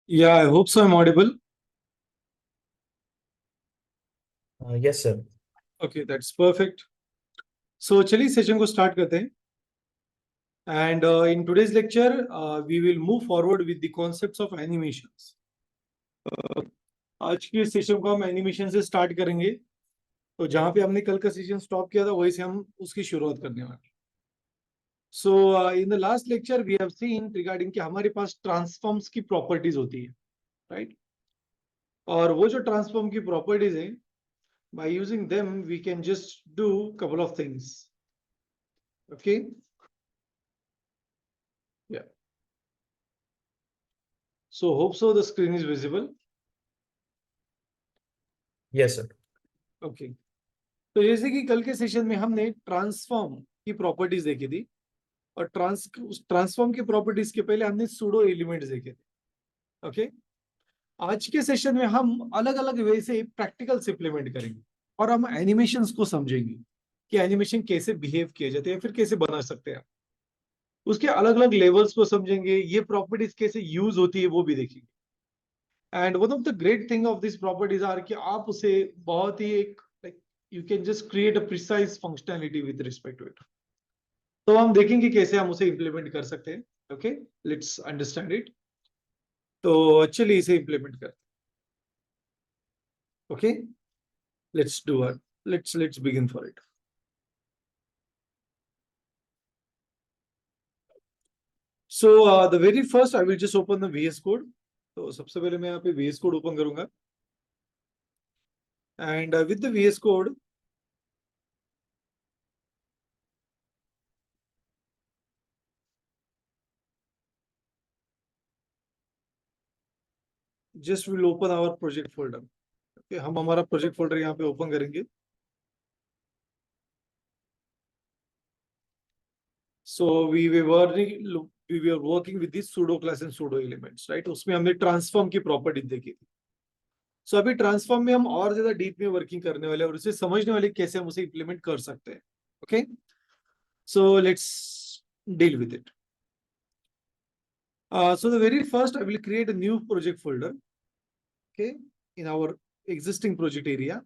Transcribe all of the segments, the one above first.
Yeah, I hope so. I'm audible. Yes, sir. Okay, that's perfect. So चलिए session को start करते हैं. And in today's lecture, we will move forward with the concepts of animations. आज के session को हम animation से start करेंगे. तो जहां पे हमने कल का सेशन स्टॉप किया था वहीं से हम उसकी शुरुआत करने वाले हैं. So in the last lecture we have seen regarding कि हमारे पास ट्रांसफॉर्म्स की प्रॉपर्टीज होती है, राइट. और वो जो ट्रांसफॉर्म की प्रॉपर्टीज है, by using them we can just do couple of things. Okay. Yeah. So hope so the screen is visible. Yes, sir. Okay. तो जैसे कि कल के सेशन में हमने ट्रांसफॉर्म की प्रॉपर्टीज देखी थी. और ट्रांसफॉर्म की प्रॉपर्टीज के पहले हमने सूडो एलिमेंट्स देखे थे. ओके. आज के सेशन में हम अलग अलग वे से प्रैक्टिकल्स इंप्लीमेंट करेंगे. और हम एनिमेशंस को समझेंगे कि एनिमेशन कैसे बिहेव किए जाते हैं, फिर कैसे बना सकते हैं. उसके अलग अलग लेवल्स को समझेंगे, ये प्रॉपर्टीज कैसे यूज होती है वो भी देखेंगे. And one of the great thing of this properties are कि आप उसे बहुत ही एक you can just create a precise functionality with respect to it. तो हम देखेंगे कैसे हम उसे इंप्लीमेंट कर सकते हैं. Okay, let's understand it. तो चलिए इसे इंप्लीमेंट करते हैं. Okay, let's do it. Let's begin for it. So the very first I will just open the VS code. तो सबसे पहले मैं यहाँ पे VS कोड ओपन करूंगा. And with the VS code just will open our project folder. Okay, हम हमारा project folder यहाँ पे ओपन करेंगे. So we were working with these pseudo class and pseudo elements, right? उसमें हमने ट्रांसफॉर्म की property देखी थी. सो अभी ट्रांसफॉर्म में हम और ज्यादा डीप में वर्किंग करने वाले और उसे समझने वाले कैसे हम उसे इंप्लीमेंट कर सकते हैं. Okay, so let's deal with it. So the very first I will create a new project folder, okay, in our existing project area.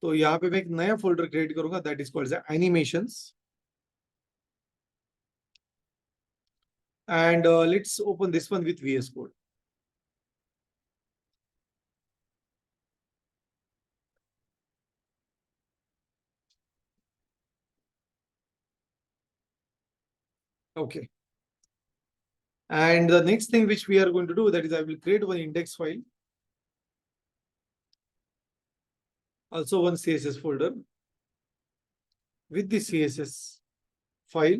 तो यहाँ पे मैं एक नया फोल्डर क्रिएट करूंगा, that is called animations. And let's open this one with VS Code. Okay. And the next thing which we are going to do, that is I will create one index file, also one CSS folder with the CSS file,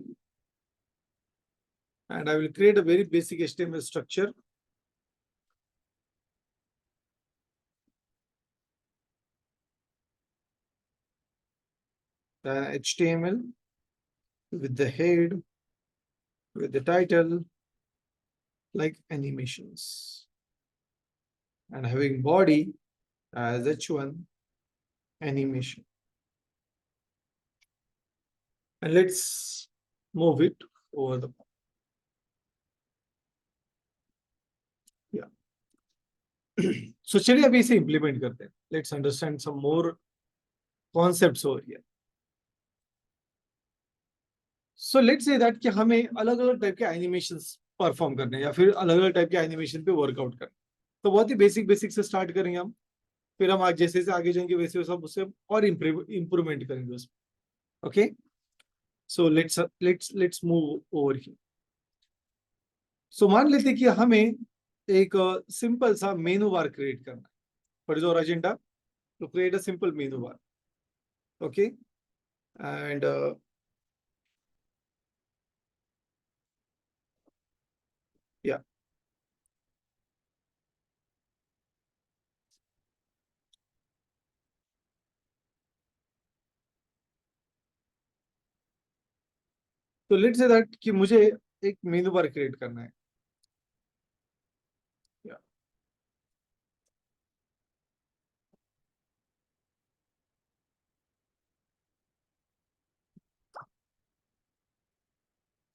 and I will create a very basic HTML structure. HTML with the head, with the title, like animations, and having body as H1 animation. And let's move it over the. Yeah. So चलिए अभी इसे implement करते हैं. Let's understand some more concepts over here. So let's say that कि हमें अलग अलग type के एनिमेशंस परफॉर्म करने हैं या फिर अलग अलग टाइप के एनिमेशन पे वर्कआउट करना. तो बहुत ही बेसिक बेसिक से स्टार्ट करेंगे हम. फिर हम आज जैसे जैसे आगे जाएंगे वैसे सब उससे और इम्प्रूवमेंट करेंगे उसमें. Okay, so let's move over here. So मान लेते हैं कि हमें एक सिंपल सा मेनू बार क्रिएट करना है. For your agenda to create a simple menu bar. Okay, and या तो लेट्स से दैट कि मुझे एक मेनू बार क्रिएट करना है. या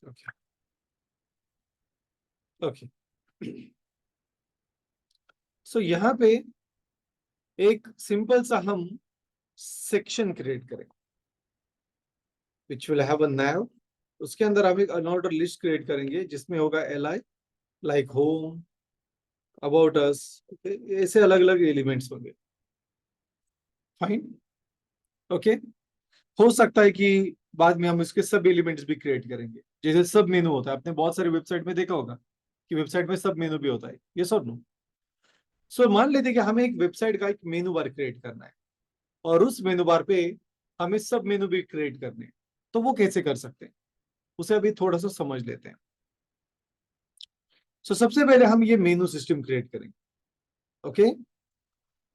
ओके. ओके. सो यहाँ पे एक सिंपल सा हम सेक्शन क्रिएट करेंगे which will have a nav। उसके अंदर हम एक अनऑर्डर लिस्ट क्रिएट करेंगे जिसमें होगा li like home, about us, ऐसे अलग अलग एलिमेंट्स होंगे। Fine, okay. हो सकता है कि बाद में हम इसके सब एलिमेंट्स भी क्रिएट करेंगे, जैसे सब मेनू होता है, आपने बहुत सारे वेबसाइट में देखा होगा कि वेबसाइट में सब मेनू भी होता है, ये सब नो। सो मान लेते हैं कि हमें एक वेबसाइट का एक मेनू बार क्रिएट करना है और उस मेनू बार पे हमें सब मेनू भी क्रिएट करने हैं। तो वो कैसे कर सकते हैं उसे अभी थोड़ा सा समझ लेते हैं। सो सबसे पहले हम ये मेनू सिस्टम क्रिएट करेंगे, ओके।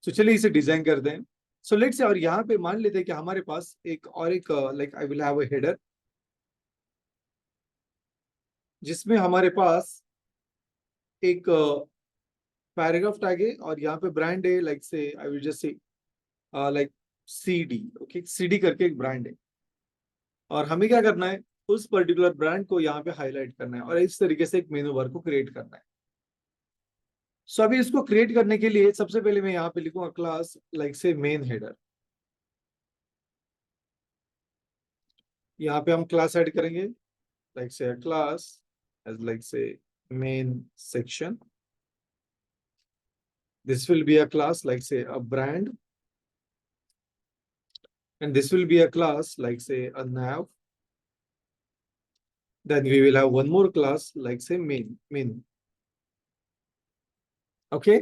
सो चलिए इसे डिजाइन करते हैं। सो लेट्स से, और यहाँ पे मान लेते हैं कि हमारे पास एक like I will have a header जिसमें हमारे पास एक पैराग्राफ टैग है और यहाँ पे ब्रांड है, लाइक से आई विल जस्ट से लाइक CD, ओके। CD करके एक ब्रांड है और हमें क्या करना है, उस पर्टिकुलर ब्रांड को यहाँ पे हाईलाइट करना है और इस तरीके से एक मेनू बार को क्रिएट करना है। सो अभी इसको क्रिएट करने के लिए सबसे पहले मैं यहाँ पे लिखूंगा क्लास लाइक से मेन हेडर। यहाँ पे हम क्लास ऐड करेंगे लाइक से class as like say main section. This will be a class like say a brand, and this will be a class like say a nav. Then we will have one more class like say main. Okay,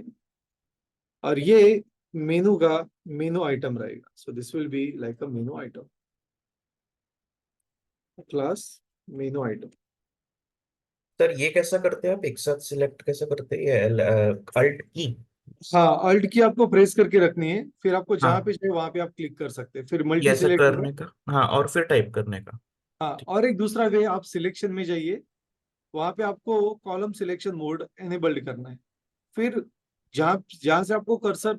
और ये मेनू का menu item रहेगा। So this will be like a menu item, class menu item. Sir ये कैसा करते हैं आप, एक साथ सिलेक्ट कैसे करते हैं, ये अल्ट की? हाँ, अल्ट की आपको प्रेस करके रखनी है, फिर आपको जहां पे हाँ, चाहिए वहां पे आप क्लिक कर सकते हैं, फिर ये मल्टी ऐसा सिलेक्ट होगा। करने का, हाँ, और फिर टाइप करने का। हाँ, और एक दूसरा वे, आप सिलेक्शन में जाइए, वहां पे आपको कॉलम सिलेक्शन मोड एनेबल्ड करना है। फिर जहां जहां से आपको कर्सर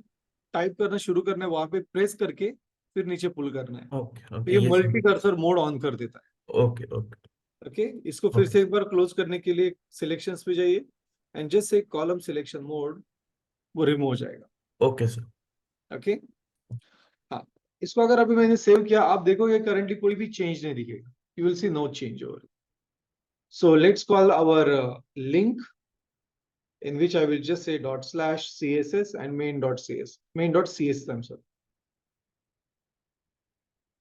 टाइप करना शुरू करना है वहां पे प्रेस करके फिर नीचे पुल करना है। ओके तो ओके, ये ये मल्टी सही। कर्सर मोड ऑन कर देता ओके ओके है। ओके, इसको फिर ओके से एक बार क्लोज करने के लिए सिलेक्शंस पे जाइए and just say column selection mode, वो रिमूव हो जाएगा। Okay sir. ओके, हाँ। इसको अगर अभी मैंने सेव किया, आप देखोगे करंटली कोई भी चेंज नहीं दिखेगा, you will see no change over. So let's call our link in which I will just say ./css and main.cs, main.css, I'm sorry।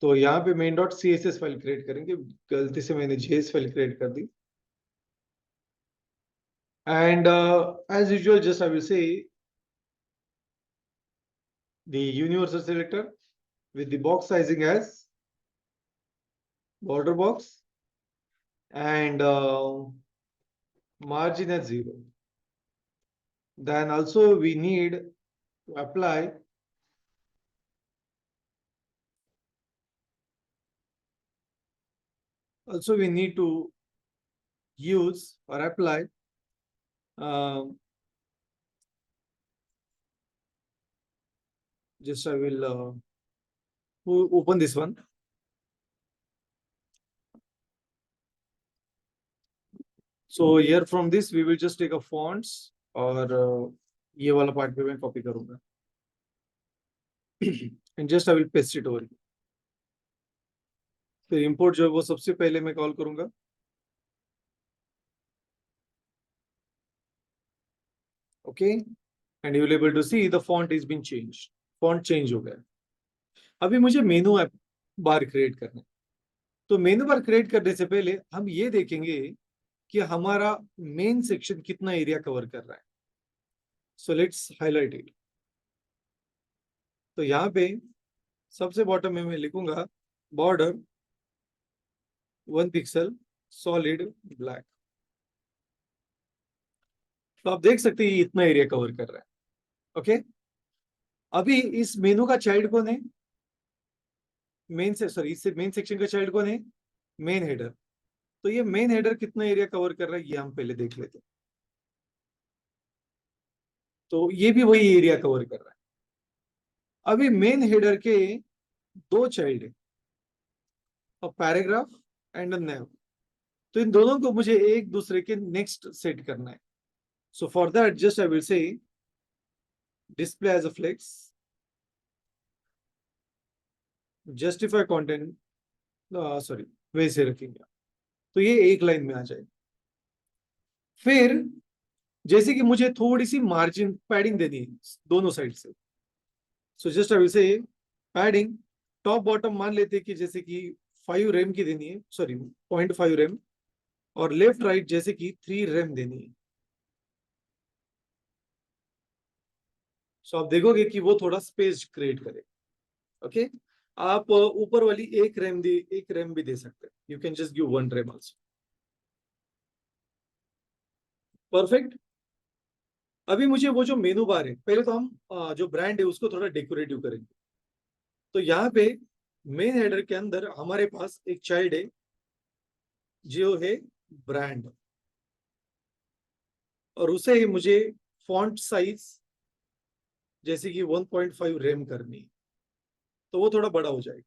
तो यहाँ पे main.css फाइल क्रिएट करेंगे, गलती से मैंने JS फाइल क्रिएट कर दी। And as usual, just I will say the universal selector with the box sizing as border box and margin as 0. Then also we need to apply use or apply just I will open this one. So here from this we will just take a fonts और ये वाला part पे मैं copy करूंगा and just I will paste it over here. फिर import जो है वो सबसे पहले मैं कॉल करूंगा। Okay, and you will able to see the font is been changed. Font change हो गया। अभी मुझे मेनू बार क्रिएट करना है। तो मेनू बार क्रिएट करने से पहले हम ये देखेंगे कि हमारा मेन सेक्शन कितना एरिया कवर कर रहा है। So let's highlight it. तो यहाँ पे सबसे बॉटम में मैं लिखूंगा बॉर्डर 1 पिक्सल सॉलिड ब्लैक। तो आप देख सकते हैं ये इतना एरिया कवर कर रहा है। ओके, अभी इस मेनू का चाइल्ड कौन है, इससे मेन सेक्शन का चाइल्ड कौन है, मेन हेडर। तो ये मेन हेडर कितना एरिया कवर कर रहा है ये हम पहले देख लेते हैं। तो ये भी वही एरिया कवर कर रहा है। अभी मेन हेडर के दो चाइल्ड है, पैराग्राफ एंड nav। तो इन दोनों को मुझे एक दूसरे के नेक्स्ट सेट करना है। So for that just I will say display as a flex, justify content, sorry वैसे रखेंगे, तो ये एक लाइन में आ जाएगा। फिर जैसे कि मुझे थोड़ी सी मार्जिन पैडिंग देनी है दोनों साइड से, सो just I will say padding top bottom मान लेते हैं कि जैसे कि 5 रेम की देनी है, सॉरी 0.5 रेम, और लेफ्ट राइट जैसे कि 3 रेम देनी है। सो आप देखोगे कि वो थोड़ा स्पेस क्रिएट करे। ओके, आप ऊपर वाली एक रैम भी दे सकते हैं, you can just give 1 RAM also. Perfect. अभी मुझे वो जो मेनू बार है, पहले तो हम जो ब्रांड है उसको थोड़ा डेकोरेटिव करेंगे। तो यहाँ पे मेन हेडर के अंदर हमारे पास एक चाइल्ड है जो है ब्रांड, और उसे मुझे फॉन्ट साइज जैसे कि 1.5 रेम करनी है, तो वो थोड़ा बड़ा हो जाएगा।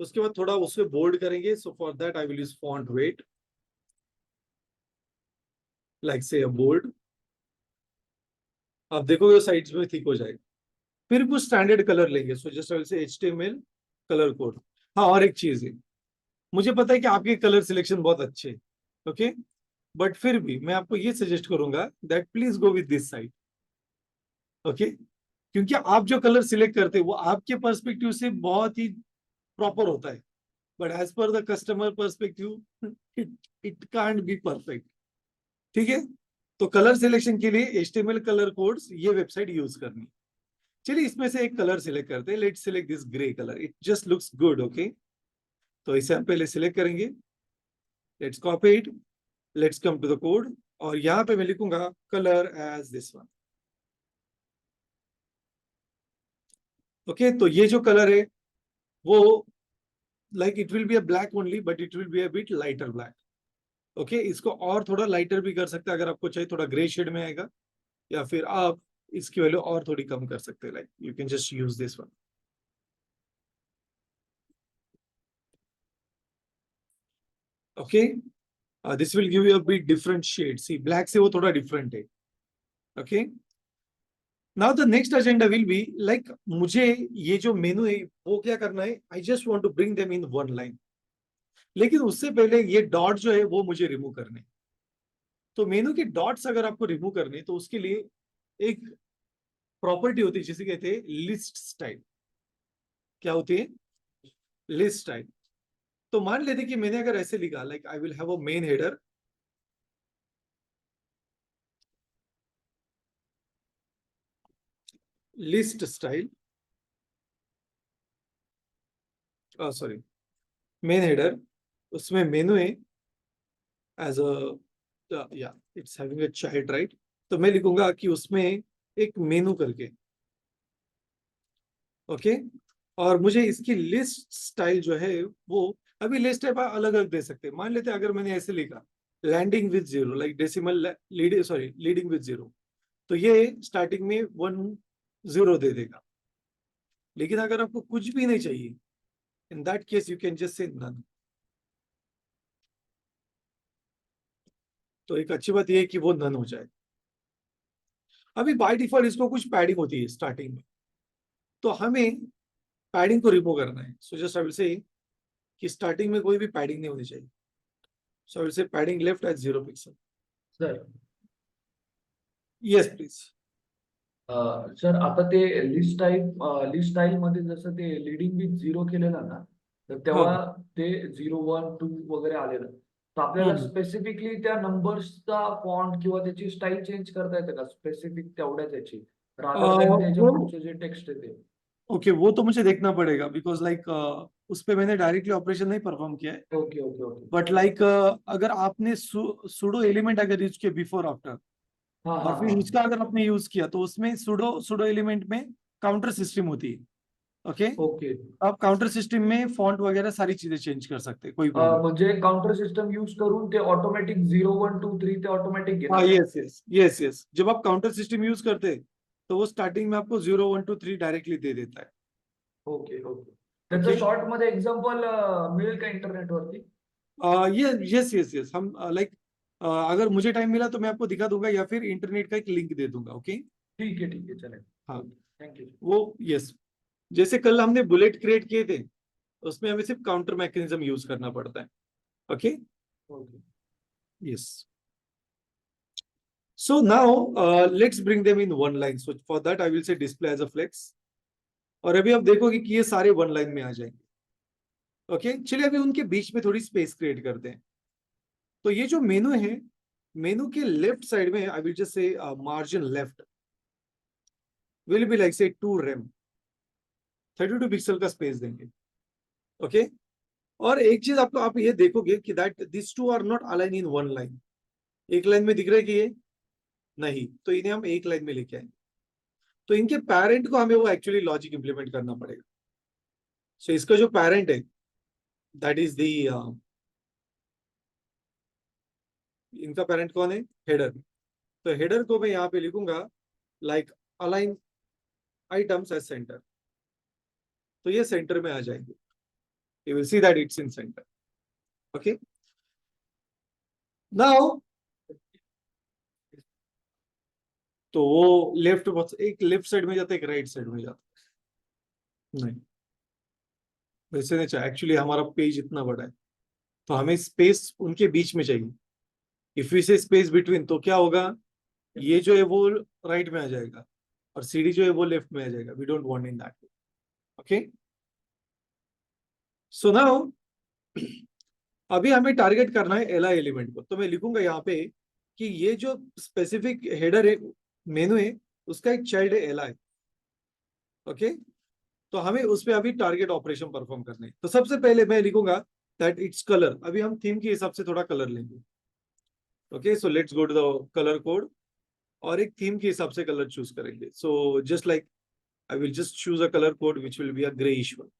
उसके बाद थोड़ा उसको बोल्ड करेंगे, सो for that I will use font weight like से अ बोल्ड। आप देखोगे साइड्स में थिक हो जाएगा। फिर कुछ स्टैंडर्ड कलर लेंगे, सो जस्ट आई विल से HTML कलर कोड। हाँ, और एक चीज है, मुझे पता है कि आपके कलर सिलेक्शन बहुत अच्छे हैं, ओके, बट फिर भी मैं आपको ये सजेस्ट करूंगा that please go with this side, okay, क्योंकि आप जो कलर सिलेक्ट करते हैं वो आपके पर्सपेक्टिव से बहुत ही प्रॉपर होता है, but as per the customer perspective it it can't be perfect. ठीक है, तो कलर सिलेक्शन के लिए HTML कलर कोड्स ये वेबसाइट यूज करनी है। चलिए इसमें से एक कलर सिलेक्ट करते हैं, let's select this grey colour, it just looks good, okay. तो इसे हम पहले सिलेक्ट करेंगे, let's copy it, let's come to the code, और यहाँ पे मैं लिखूंगा colour as this one. Okay, तो ये जो कलर है वो like it will be a black only, but it will be a bit lighter black. Okay, इसको और थोड़ा लाइटर भी कर सकते हैं अगर आपको चाहिए, थोड़ा ग्रे शेड में आएगा, या फिर आप इसकी वैल्यू और थोड़ी कम कर सकते हैं, like you can just use this one. Okay, this will give you a bit different shade, see black से वो थोड़ा डिफरेंट है। Okay, now the next agenda will be like मुझे ये जो मेनू है वो क्या करना है, I just want to bring them in one line, लेकिन उससे पहले ये डॉट जो है वो मुझे रिमूव करने हैं। तो मेनू के डॉट्स अगर आपको रिमूव करने हैं, तो उसके लिए एक प्रॉपर्टी होती है जिसे कहते हैं लिस्ट स्टाइल। क्या होती है? List style. तो मान लेते कि मैंने अगर ऐसे लिखा like I will have a main header, list style, sorry main header, उसमें मेनू है एज अ या it's having a child right, तो मैं लिखूंगा कि उसमें एक मेनू करके, ओके, और मुझे इसकी लिस्ट स्टाइल जो है वो अभी लिस्ट टाइप अलग अलग दे सकते हैं। मान लेते हैं अगर मैंने ऐसे लिखा landing with zero, like decimal leading with zero, तो ये स्टार्टिंग में 1 0 दे देगा। लेकिन अगर आपको कुछ भी नहीं चाहिए, in that case you can just say none. तो एक अच्छी बात यह है कि वो नन हो जाए। अभी बाय डिफॉल्ट इसको कुछ पैडिंग होती है स्टार्टिंग में, तो हमें पैडिंग को रिमूव करना है। सो जस्ट आई विल से कि स्टार्टिंग में कोई भी पैडिंग नहीं होनी चाहिए, so I will say padding left at 0 pixel. Sir yes please. Sir आता ते लिस्ट स्टाईल मध्ये जसं ते लीडिंग विथ झिरो केलेलं ना, तर हाँ तेव्हा ते 0 1 2 वगैरे आलेलं, तर आपल्याला हम्म स्पेसिफिकली त्या नंबर्सचा फॉन्ट किंवा त्याची स्टाईल चेंज करता येते का स्पेसिफिक तेवढ्याच याची, रादर दॅन त्याच्या वो पुढचं जे टेक्स्ट आहे ते? ओके, वो तो मुझे देखना पड़ेगा बिकॉज लाइक उस पे मैंने डायरेक्टली ऑपरेशन नहीं परफॉर्म किया है, okay okay okay. But like अगर आपने सुडो एलिमेंट अगर यूज किया बिफोर आफ्टर, हाँ और हाँ फिर हाँ. इसका अगर आपने यूज किया, तो उसमें सुडो सुडो एलिमेंट में काउंटर सिस्टम होती है, ओके। ओके. आप काउंटर सिस्टम में फॉन्ट वगैरह सारी चीजें चेंज कर सकते हैं, कोई प्रॉब्लम। म्हणजे काउंटर सिस्टम यूज करून ते ऑटोमॅटिक 0 1 2 3 ते ऑटोमॅटिक हाँ, घेणार का? यस यस यस यस, जब आप काउंटर सिस्टम यूज करते हैं तो वो स्टार्टिंग में आपको 0 1 2 3 डायरेक्टली दे देता है। Okay okay. त्याचं ओके, शॉर्ट मध्ये एक्झाम्पल मिळेल का इंटरनेटवरती? ये यस यस यस, हम लाइक अगर मुझे टाइम मिला तो मैं आपको दिखा दूंगा, या फिर इंटरनेट का एक लिंक दे दूंगा, ओके। ठीक है चलेगा। हाँ थैंक यू। वो यस, जैसे कल हमने बुलेट क्रिएट किए थे, उसमें हमें सिर्फ काउंटर मैकेनिज्म यूज करना पड़ता है। Okay, okay. Yes. So now let's bring them in one line. So for that I will say display as a flex. और अभी आप देखोगे कि ये सारे वन लाइन में आ जाएंगे। ओके, चलिए अभी उनके बीच में थोड़ी स्पेस क्रिएट करते हैं। तो ये जो मेनू है, मेनू के लेफ्ट साइड में I will just say margin left will be like say 2 rem, 32 pixel का स्पेस देंगे। ओके, और एक चीज आपको आप ये देखोगे कि that this two are not align in one line. एक लाइन में दिख रहा है कि ये नहीं, तो इन्हें हम एक लाइन में लेके आएंगे। तो इनके पेरेंट को हमें वो एक्चुअली लॉजिक इंप्लीमेंट करना पड़ेगा। सो इसका जो पेरेंट है दैट इज दी, इनका पेरेंट कौन है? हेडर। तो हेडर को मैं यहाँ पे लिखूंगा like align items as centre. तो ये सेंटर में आ जाएंगे। You will see that it's in centre. Okay, now तो वो लेफ्ट, एक लेफ्ट साइड में जाता है, एक राइट साइड में जाता है। नहीं, वैसे नहीं चाहिए। एक्चुअली हमारा पेज इतना बड़ा है, तो हमें स्पेस उनके बीच में चाहिए। इफ वी से स्पेस बिटवीन, तो क्या होगा? ये जो है वो राइट में आ जाएगा और सीडी जो है वो लेफ्ट में आ जाएगा। We don't want in that. Okay, so now अभी हमें टारगेट करना है एलआई एलिमेंट को। तो मैं लिखूंगा यहाँ पे कि ये जो स्पेसिफिक हेडर है, मेनू है, उसका एक चाइल्ड है एलआई। ओके, तो हमें उस पर अभी टारगेट ऑपरेशन परफॉर्म करने हैं। तो सबसे पहले मैं लिखूंगा दैट इट्स कलर। अभी हम थीम के हिसाब से थोड़ा कलर लेंगे। Okay, so let's go to the colour code और एक थीम के हिसाब से कलर चूज करेंगे। So just like I will just choose a colour code which will be a greyish one.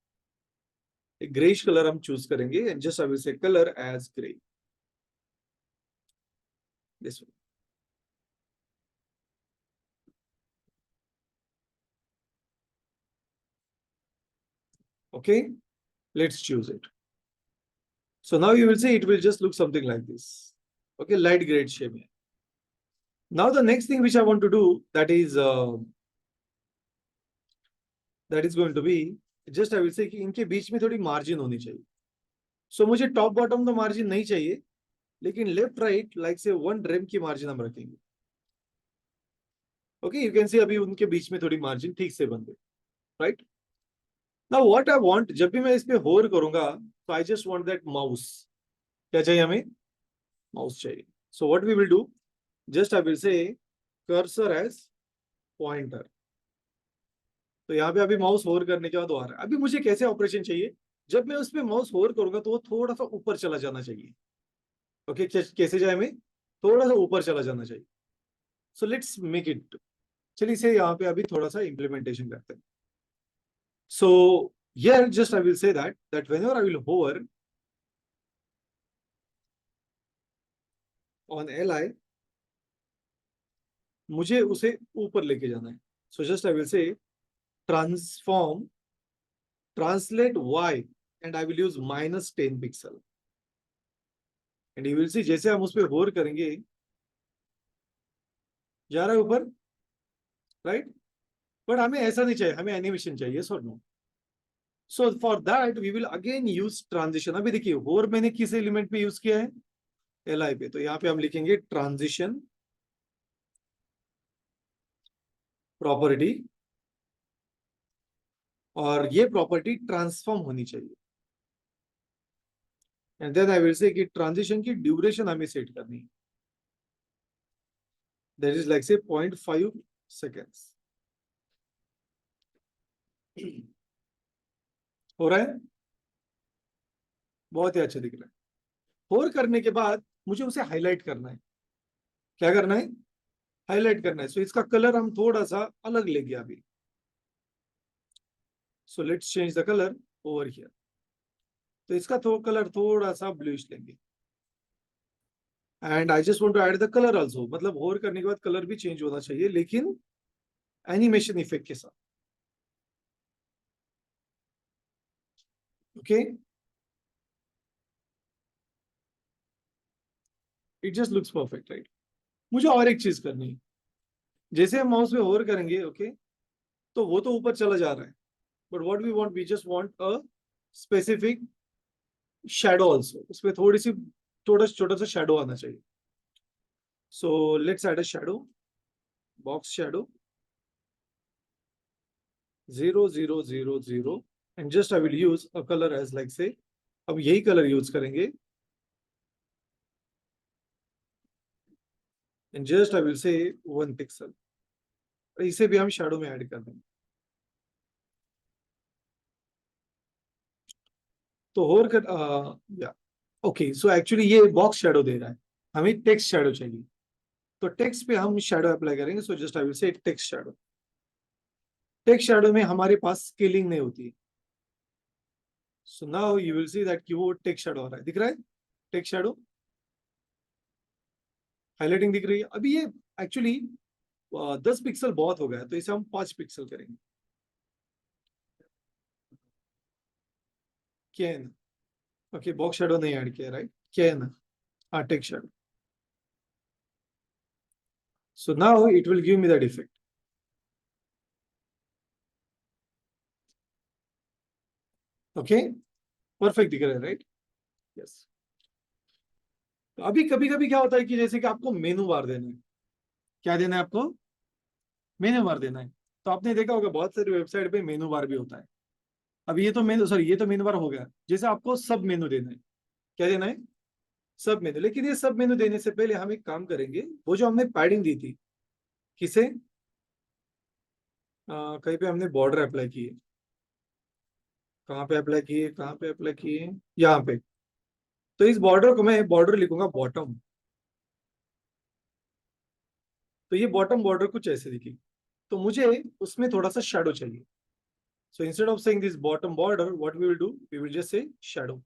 एक ग्रेइश कलर हम चूज करेंगे and just I will say colour as grey, this one. Okay, let's choose it. So now you will see it will just look something like this. Okay, light gray shape. Now the next thing which I want to do, that is going to be just I will say कि इनके बीच में थोड़ी margin होनी चाहिए। So मुझे top bottom तो margin नहीं चाहिए, लेकिन लेफ्ट राइट लाइक से 1 रेम की मार्जिन हम रखेंगे। ओके, यू कैन सी अभी उनके बीच में थोड़ी मार्जिन ठीक से बन गई। Right, now what I want, जब भी मैं इस पे होवर करूंगा तो I just want that mouse. क्या चाहिए हमें? माउस चाहिए। So what we will do, just I will say cursor as pointer. तो यहाँ पे अभी माउस होवर करने के बाद वो आ रहा है। अभी मुझे कैसे ऑपरेशन चाहिए? जब मैं उस पर माउस होवर करूंगा तो वो थोड़ा सा ऊपर चला जाना चाहिए। ओके, कैसे जाए? में थोड़ा सा ऊपर चला जाना चाहिए। So let's make it. चलिए इसे यहाँ पे अभी थोड़ा सा इंप्लीमेंटेशन करते हैं। सो here just I will say that whenever I will hover on li, मुझे उसे ऊपर लेके जाना है। सो जस्ट आई विल से transform translate y and I will use -10 pixel and you will सी जैसे हम उस पर होवर करेंगे जा रहा है ऊपर। राइट, बट हमें ऐसा नहीं चाहिए, हमें एनिमेशन चाहिए। So no, so for that we will again use transition. अभी देखिए होवर मैंने किस एलिमेंट पे यूज किया है? एलआई पे। तो यहाँ पे हम लिखेंगे ट्रांजिशन प्रॉपर्टी, और ये प्रॉपर्टी ट्रांसफॉर्म होनी चाहिए। एंड देन आई विल से कि ट्रांजिशन की ड्यूरेशन हमें सेट करनी है, दैट इज लाइक से 0.5 सेकेंड्स। हो रहा है? बहुत ही अच्छा दिख रहा है। होर करने के बाद मुझे उसे हाईलाइट करना है। क्या करना है? हाईलाइट करना है। सो इसका कलर हम थोड़ा सा अलग लेंगे अभी। So let's change the colour over here. तो इसका कलर थोड़ा सा ब्लूइश लेंगे and I just want to add the colour also. मतलब होर करने के बाद कलर भी चेंज होना चाहिए, लेकिन एनिमेशन इफेक्ट के साथ। Okay, it just looks perfect, right? मुझे और एक चीज करनी है। जैसे हम माउस में होवर करेंगे, ओके, तो वो तो ऊपर चला जा रहा है, but what we want, we just want a specific shadow also, उसमें थोड़ा छोटा सा शैडो आना चाहिए. So let's add a shadow, box shadow 0 0 0 0, and just I will use a colour as like say, अब यही कलर यूज करेंगे, and just I will say 1 pixel, इसे भी हम शैडो में ऐड कर देंगे. तो होर कर या ओके, सो एक्चुअली ये बॉक्स शैडो दे रहा है, हमें टेक्स्ट शैडो चाहिए, तो टेक्स्ट पे हम शैडो अप्लाई करेंगे. सो जस्ट आई विल से टेक्स्ट शैडो. टेक्स्ट शैडो में हमारे पास स्केलिंग नहीं होती है. So now you will see that कि वो टेक्स्ट शैडो आ रहा है, दिख रहा है टेक्स्ट शैडो, हाईलाइटिंग दिख रही है. अभी ये एक्चुअली 10 पिक्सल बहुत हो गया, तो इसे हम 5 पिक्सल करेंगे. क्या है ना, ओके, बॉक्स शैडो नहीं ऐड किया, राइट, क्या है ना, हाँ, text shadow. So now it will give me that effect. Okay, perfect दिख रहा है, राइट, यस. तो अभी कभी कभी क्या होता है कि जैसे कि आपको मेनू बार देना है, क्या देना है आपको, मेनू बार देना है. तो आपने देखा होगा बहुत सारी वेबसाइट पे मेनू बार भी होता है. अब ये तो मेनू, सॉरी, ये तो मेनू बार हो गया. जैसे आपको सब मेनू देना है, क्या देना है, सब मेनू. लेकिन ये सब मेनू देने से पहले हम एक काम करेंगे, वो जो हमने पैडिंग दी थी, किसे, कहीं पे हमने बॉर्डर अप्लाई की है, कहाँ पे अप्लाई किए, कहाँ पे अप्लाई किए, यहाँ पे. तो इस बॉर्डर को मैं बॉर्डर लिखूंगा बॉटम. तो ये बॉटम बॉर्डर कुछ ऐसे दिखेगी, तो मुझे उसमें थोड़ा सा शेडो चाहिए. So instead of saying this bottom border, what we will do, we will just say shadow,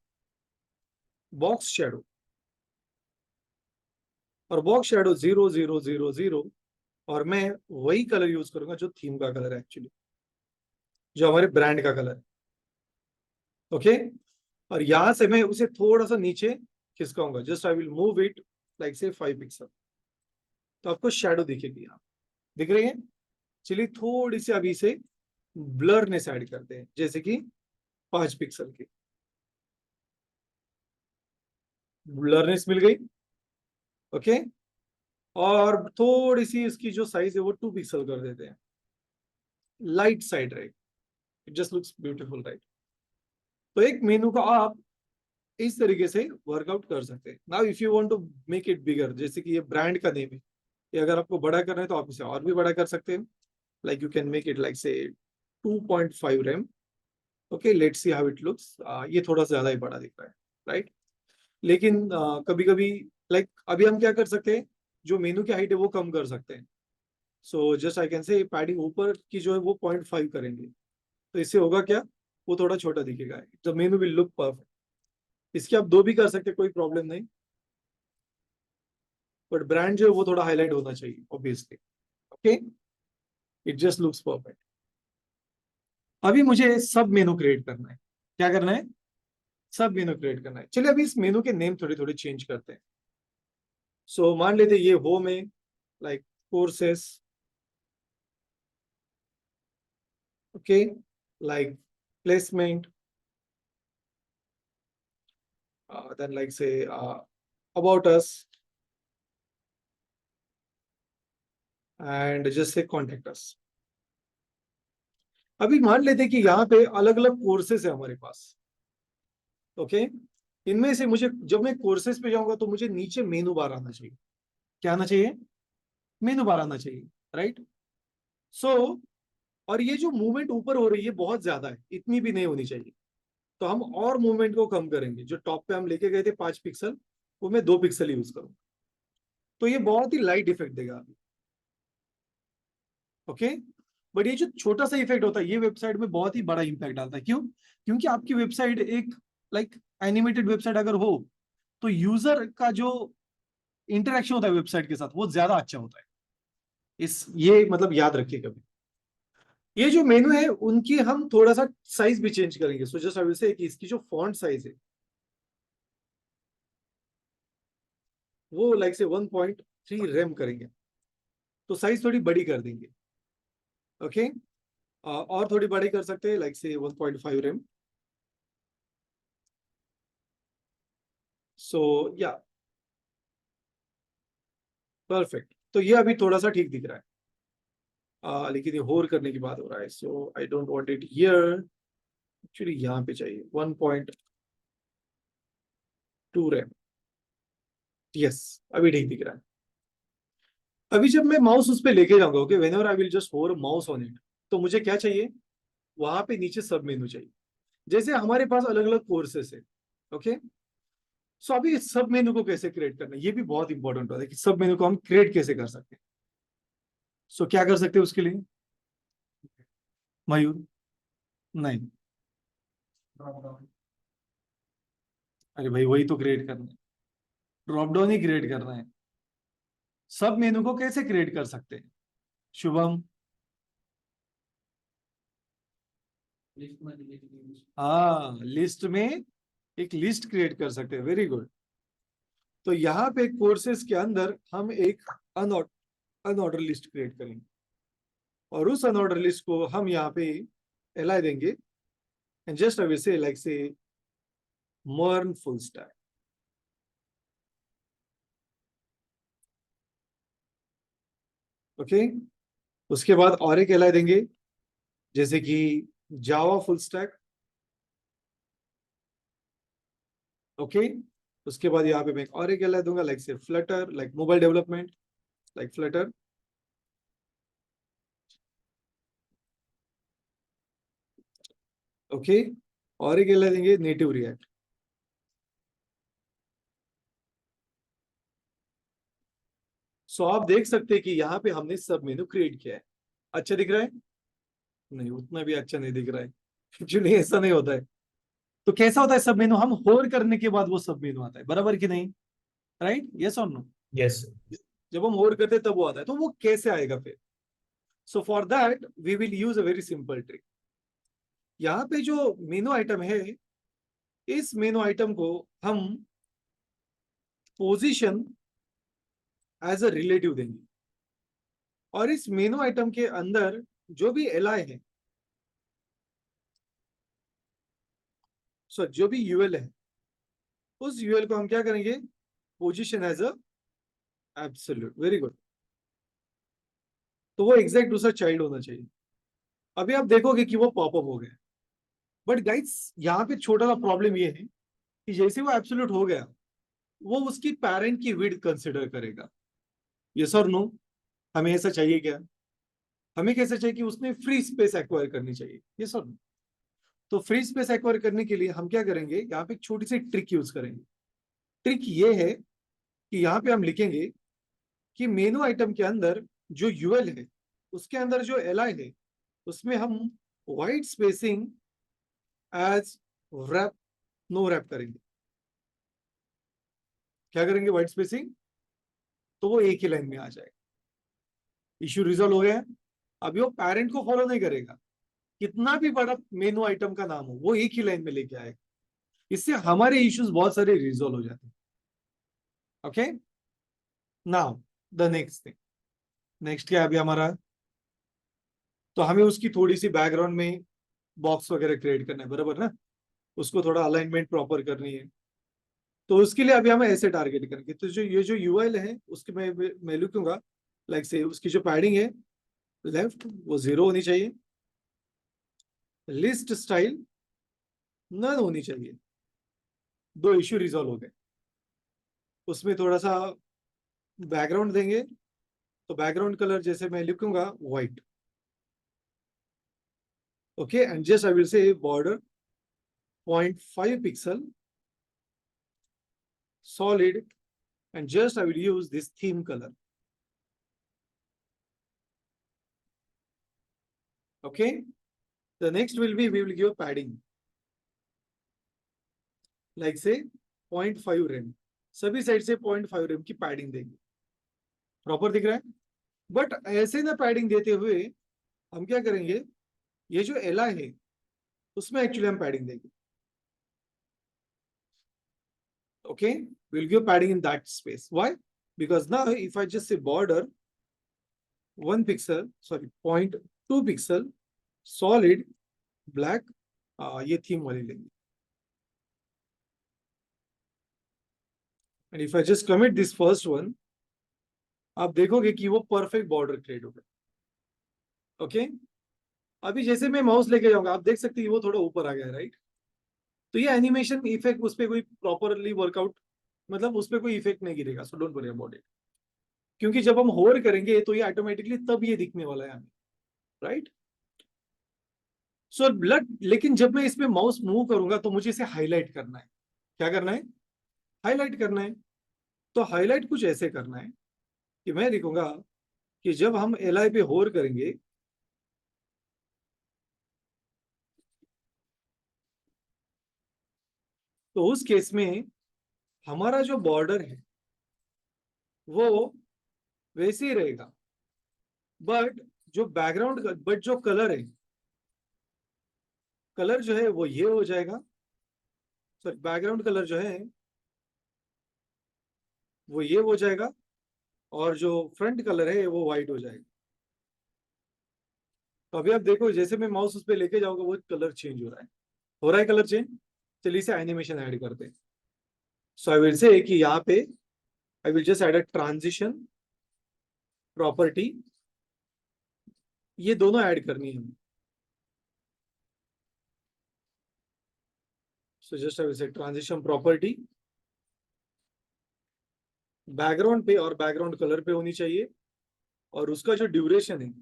box shadow. और बॉक्स शेडो 0 0 0 0, और मैं वही कलर यूज करूंगा जो थीम का कलर है एक्चुअली, जो हमारे ब्रांड का कलर है. ओके, और यहां से मैं उसे थोड़ा सा नीचे खिसकाऊंगा, just I will move it like say 5 pixel, तो आपको शेडो दिखेगी. यहाँ दिख रही है. चलिए थोड़ी सी अभी से ब्लरनेस ऐड करते हैं, जैसे कि 5 पिक्सल की ब्लरनेस मिल गई. ओके, और थोड़ी सी इसकी जो साइज है वो 2 पिक्सल कर देते हैं, light side, right, it just looks beautiful, right. तो एक मेनू का आप इस तरीके से वर्कआउट कर सकते हैं. Now if you want to make it bigger, जैसे कि ये ब्रांड का नेम है, ये अगर आपको बड़ा करना है तो आप इसे और भी बड़ा कर सकते हैं, like you can make it like से 2.5 RAM. Okay, let's see how it looks. ये थोड़ा सा ज्यादा ही बड़ा दिख रहा है, राइट. लेकिन कभी कभी लाइक अभी हम क्या कर सकते हैं, जो मेनू की हाइट है वो कम कर सकते हैं. सो just I can say padding ऊपर की जो है वो 0.5 करेंगे, तो इससे होगा क्या, वो थोड़ा छोटा दिखेगा, the menu will look perfect. इसके आप 2 भी कर सकते हैं, कोई प्रॉब्लम नहीं, बट ब्रांड जो है वो थोड़ा हाईलाइट होना चाहिए obviously. Okay, it just looks perfect. अभी मुझे सब मेनू क्रिएट करना है. क्या करना है, सब मेनू क्रिएट करना है. चलिए अभी इस मेनू के नेम थोड़े थोड़े चेंज करते हैं. सो मान लेते ये होम है, like courses, okay, like placement, then like say about us, and just say contact us. अभी मान लेते हैं कि यहाँ पे अलग अलग कोर्सेस है हमारे पास. ओके, इनमें से मुझे, जब मैं कोर्सेस पे जाऊंगा तो मुझे नीचे मेनू बार आना चाहिए. क्या आना चाहिए, मेनू बार आना चाहिए, राइट. सो और ये जो मूवमेंट ऊपर हो रही है बहुत ज्यादा है, इतनी भी नहीं होनी चाहिए. तो हम और मूवमेंट को कम करेंगे, जो टॉप पे हम लेके गए थे 5 पिक्सल, वो मैं 2 पिक्सल यूज करूँ, तो ये बहुत ही लाइट इफेक्ट देगा अभी. ओके, बट ये जो छोटा सा इफेक्ट होता है ये वेबसाइट में बहुत ही बड़ा इंपैक्ट डालता है. क्यों, क्योंकि आपकी वेबसाइट एक लाइक एनिमेटेड वेबसाइट अगर हो, तो यूजर का जो इंटरेक्शन होता है वेबसाइट के साथ वो ज्यादा अच्छा होता है. इस ये मतलब याद रखिए कभी. ये जो मेनू है उनकी हम थोड़ा सा साइज भी चेंज करेंगे. सो जस्ट आई विल से कि इसकी जो फॉन्ट साइज है वो लाइक से 1.3 रैम करेंगे. तो साइज थोड़ी बड़ी कर देंगे। ओके, और थोड़ी बड़ी कर सकते हैं, लाइक से 1.5 रैम। सो या परफेक्ट। तो ये अभी थोड़ा सा ठीक दिख रहा है, लेकिन ये होर करने की बात हो रहा है। So I don't want it here, actually यहाँ पे चाहिए 1.2 रैम। यस, अभी ठीक दिख रहा है। अभी जब मैं माउस उस पे लेके जाऊंगा, okay, whenever I will just hover mouse on it, तो मुझे क्या चाहिए, वहां पे नीचे सब मेनू चाहिए। जैसे हमारे पास अलग अलग कोर्सेस है, ओके। सो अभी इस सब मेनू को कैसे क्रिएट करना है, ये भी बहुत इंपॉर्टेंट बात है कि सब मेनू को हम क्रिएट कैसे कर सकते हैं। सो क्या कर सकते हैं उसके लिए, मयूर? नहीं, अरे भाई वही तो क्रिएट करना है, ड्रॉप डाउन ही क्रिएट करना है। सब मेनू को कैसे क्रिएट कर सकते हैं, शुभम? हाँ, लिस्ट में एक लिस्ट क्रिएट कर सकते हैं, वेरी गुड। तो यहाँ पे कोर्सेज के अंदर हम एक अनऑर्डर लिस्ट क्रिएट करेंगे, और उस अनऑर्डर लिस्ट को हम यहाँ पे एलाई देंगे, एंड जस्ट आई विल से लाइक से मर्न फुल स्टैक। ओके, उसके बाद और एक एलाई देंगे, जैसे कि जावा फुल स्टैक। ओके, उसके बाद यहाँ पे मैं और एक एलाई दूंगा, लाइक से Flutter, like mobile development, like Flutter. Okay, और एक एलाई देंगे नेटिव रिएक्ट। सो आप देख सकते हैं कि यहाँ पे हमने सब मेनू क्रिएट किया है। अच्छा दिख रहा है? नहीं, उतना भी अच्छा नहीं दिख रहा है, एक्चुअली ऐसा नहीं होता है। तो कैसा होता है सब मेनू, हम होर करने के बाद वो सब मेनू आता है, बराबर कि नहीं? राइट, यस और नो? यस। जब हम होर करते हैं तब वो आता है, तो वो कैसे आएगा फिर? So for that we will use a very simple trick. यहाँ पे जो मेनू आइटम है, इस मेनू आइटम को हम पोजीशन एज अ रिलेटिव देंगे, और इस मेनू आइटम के अंदर जो भी एलआई है, जो भी यूएल है, उस यूएल को हम क्या करेंगे, position as a absolute. Very good. तो वो एग्जैक्ट दूसरा चाइल्ड होना चाहिए। अभी आप देखोगे कि वो पॉपअप हो गया, बट गाइस यहाँ पे छोटा सा प्रॉब्लम ये है कि जैसे वो एब्सोल्यूट हो गया, वो उसकी पेरेंट की विड्थ कंसिडर करेगा। यस और नो? हमें ऐसा चाहिए क्या? हमें कैसे चाहिए कि उसने फ्री स्पेस एक्वायर करनी चाहिए, यस और नो? तो फ्री स्पेस एक्वायर करने के लिए हम क्या करेंगे, यहाँ पे एक छोटी सी ट्रिक यूज करेंगे। ट्रिक ये है कि यहाँ पे हम लिखेंगे कि मेनू आइटम के अंदर जो यूएल है, उसके अंदर जो एलआई है, उसमें हम white spacing as wrap no wrap करेंगे। क्या करेंगे, वाइट स्पेसिंग, तो वो एक ही लाइन में आ जाएगा। इश्यू रिजॉल्व हो गया। अभी वो पेरेंट को फॉलो नहीं करेगा, कितना भी बड़ा मेनू आइटम का नाम हो, वो एक ही लाइन में लेके आएगा। इससे हमारे इश्यूज बहुत सारे रिजॉल्व हो जाते हैं। Okay, now the next thing, next क्या है अभी हमारा, तो हमें उसकी थोड़ी सी बैकग्राउंड में बॉक्स वगैरह क्रिएट करना है, बराबर ना? उसको थोड़ा अलाइनमेंट प्रॉपर करनी है, तो उसके लिए अभी हमें ऐसे टारगेट करेंगे। तो जो ये जो यूआईएल है, उसके मैं लिखूंगा लाइक से उसकी जो पैडिंग है लेफ्ट, वो 0 होनी चाहिए। लिस्ट स्टाइल नन होनी चाहिए। दो इश्यू रिजॉल्व हो गए। उसमें थोड़ा सा बैकग्राउंड देंगे, तो बैकग्राउंड कलर जैसे मैं लिखूंगा white. Okay, and just I will say border 0.5 pixel solid, and just I will use this theme color. Okay, the next will be, we will give padding like say 0.5 rem, सभी side से 0.5 rem की padding देंगे। Proper दिख रहा है? But ऐसे ना padding देते हुए हम क्या करेंगे, ये जो एलआई है उसमें एक्चुअली हम पैडिंग देंगे। Okay, we'll give padding in that space. Why? Because now if I just say border 1 pixel, sorry 0.2 pixel solid black, ये थीम वाली लेंगे। And if I just commit this first one, आप देखोगे कि वो perfect border create होगा। Okay, अभी जैसे मैं माउस लेके जाऊंगा, आप देख सकते हैं वो थोड़ा ऊपर आ गया, राइट? तो ये एनिमेशन इफेक्ट उस पर कोई प्रॉपरली वर्कआउट, मतलब उस पर कोई इफेक्ट नहीं गिरेगा, so don't worry about it. क्योंकि जब हम होवर करेंगे तो ये ऑटोमेटिकली तब ये दिखने वाला है हमें, राइट? सो लेकिन जब मैं इसमें माउस मूव करूंगा तो मुझे इसे हाईलाइट करना है। क्या करना है? हाईलाइट करना है। तो हाईलाइट कुछ ऐसे करना है कि मैं लिखूंगा कि जब हम एल पे होवर करेंगे, तो उस केस में हमारा जो बॉर्डर है वो वैसे ही रहेगा, बट जो कलर है, कलर जो है वो ये हो जाएगा। सॉरी, बैकग्राउंड कलर जो है वो ये हो जाएगा, और जो फ्रंट कलर है वो व्हाइट हो जाएगा। तो अभी आप देखो, जैसे मैं माउस उस पर लेके जाऊंगा वो कलर चेंज हो रहा है कलर चेंज। चलिए इसे एनिमेशन ऐड करते हैं। सो आई विल से कि यहाँ पे आई will just add a transition property, ये दोनों ऐड करनी है हमें। सो जस्ट आई विल से ट्रांजिशन प्रॉपर्टी बैकग्राउंड पे और बैकग्राउंड कलर पे होनी चाहिए, और उसका जो ड्यूरेशन है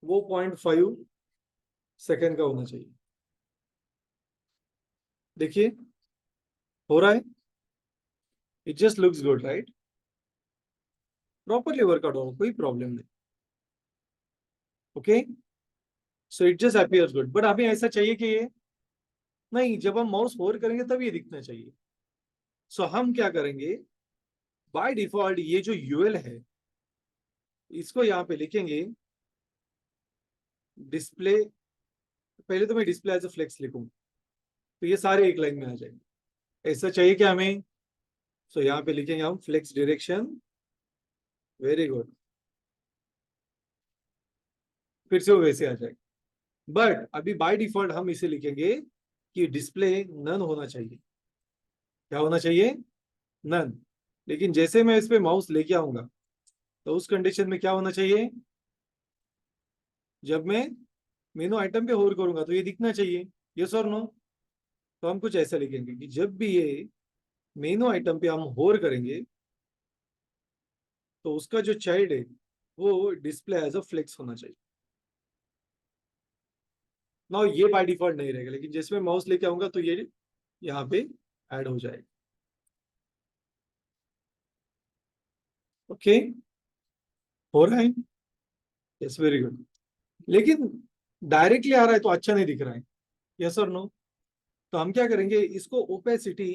वो 0.5 सेकेंड का होना चाहिए। देखिए हो रहा है, it just looks good, right? Properly workout होगा, कोई प्रॉब्लम नहीं। Okay, so it just appears good, but अभी ऐसा चाहिए कि ये नहीं, जब हम माउस होल्ड करेंगे तब ये दिखना चाहिए। सो हम क्या करेंगे, बाय डिफॉल्ट ये जो यूएल है इसको यहाँ पे लिखेंगे डिस्प्ले। पहले तो मैं डिस्प्ले एज अ फ्लेक्स लिखूंगा, तो ये सारे एक लाइन में आ जाएंगे। ऐसा चाहिए क्या हमें? सो यहाँ पे लिखेंगे हम फ्लेक्स डायरेक्शन। वेरी गुड, फिर से वो वैसे आ जाएगा। बट अभी बाय डिफॉल्ट हम इसे लिखेंगे कि डिस्प्ले नन होना चाहिए। क्या होना चाहिए? नन। लेकिन जैसे मैं इस पे माउस लेके आऊंगा तो उस कंडीशन में क्या होना चाहिए? जब मैं मेनू आइटम पे होल्ड करूंगा तो ये दिखना चाहिए। यस और नो? तो हम कुछ ऐसा लिखेंगे कि जब भी ये मेनू आइटम पे हम होल्ड करेंगे तो उसका जो चाइल्ड है वो डिस्प्ले एज अ फ्लेक्स होना चाहिए। ना ये बाय डिफॉल्ट नहीं रहेगा, लेकिन जिसमें माउस लेके आऊंगा तो ये यहाँ पे ऐड हो जाएगा। ओके, हो रहा है? Yes, very good. लेकिन डायरेक्टली आ रहा है तो अच्छा नहीं दिख रहा है। यस और नो? तो हम क्या करेंगे, इसको ओपेसिटी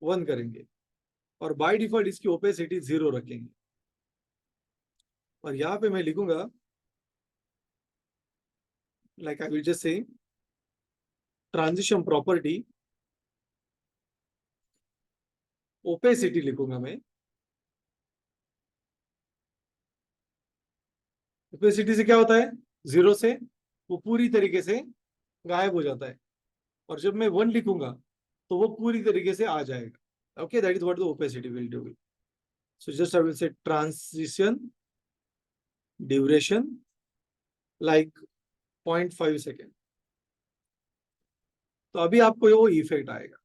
1 करेंगे, और बाय डिफॉल्ट इसकी ओपेसिटी 0 रखेंगे। और यहाँ पे मैं लिखूंगा, लाइक आई विल जस्ट से ट्रांजिशन प्रॉपर्टी ओपेसिटी लिखूंगा मैं। ओपेसिटी से क्या होता है? 0 से वो पूरी तरीके से गायब हो जाता है, और जब मैं 1 लिखूंगा तो वो पूरी तरीके से आ जाएगा। Okay, that is what the opacity will do. So just I will से ट्रांजिशन ड्यूरेशन लाइक 0.5 सेकेंड। तो अभी आपको वो इफेक्ट आएगा।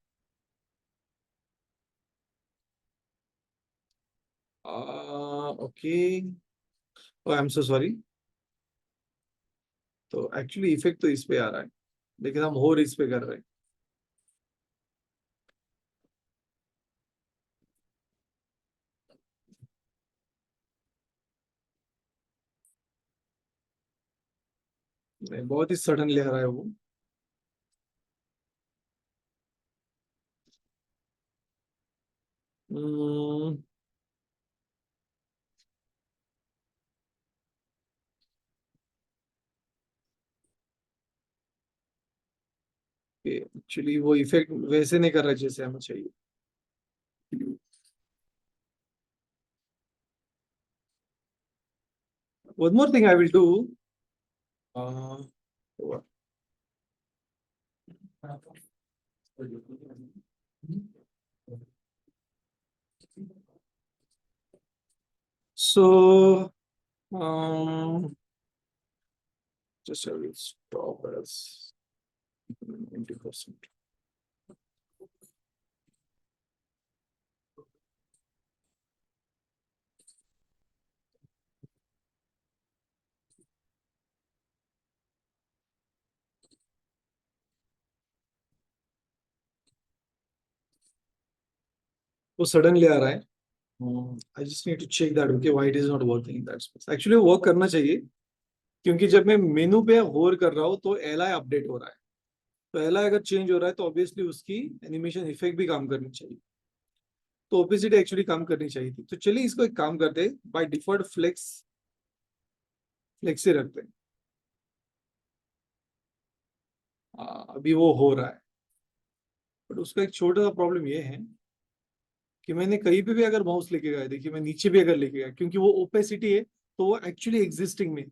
Okay, I am so sorry. तो एक्चुअली इफेक्ट तो इस पे आ रहा है, लेकिन हम होर इस पे कर रहे हैं। नहीं, बहुत ही सडन ले आ रहा है वो। एक्चुअली वो इफेक्ट वैसे नहीं कर रहा है जैसे हमें चाहिए। one more thing I will do. Uh, so just I will stop as 90%. वो suddenly आ रहा है. I just need to check that, okay, why it is not working in that space. Actually work करना चाहिए, क्योंकि जब मैं मेनू पे hover कर रहा हूँ तो LI अपडेट हो रहा है. तो LI अगर चेंज हो रहा है तो ऑब्वियसली उसकी एनिमेशन इफेक्ट भी काम करनी चाहिए. तो ओपेसिटी एक्चुअली काम करनी चाहिए थी. तो चलिए इसको एक काम करते हैं, बाय डिफॉल्ट फ्लेक्स से रखते हैं. अभी वो हो रहा है, बट उसका एक छोटा सा प्रॉब्लम ये है कि मैंने कहीं पे भी अगर माउस लेके गया, देखिए मैं नीचे भी अगर लेके गया, क्योंकि वो ओपेसिटी है तो वो एक्चुअली एग्जिस्टिंग में.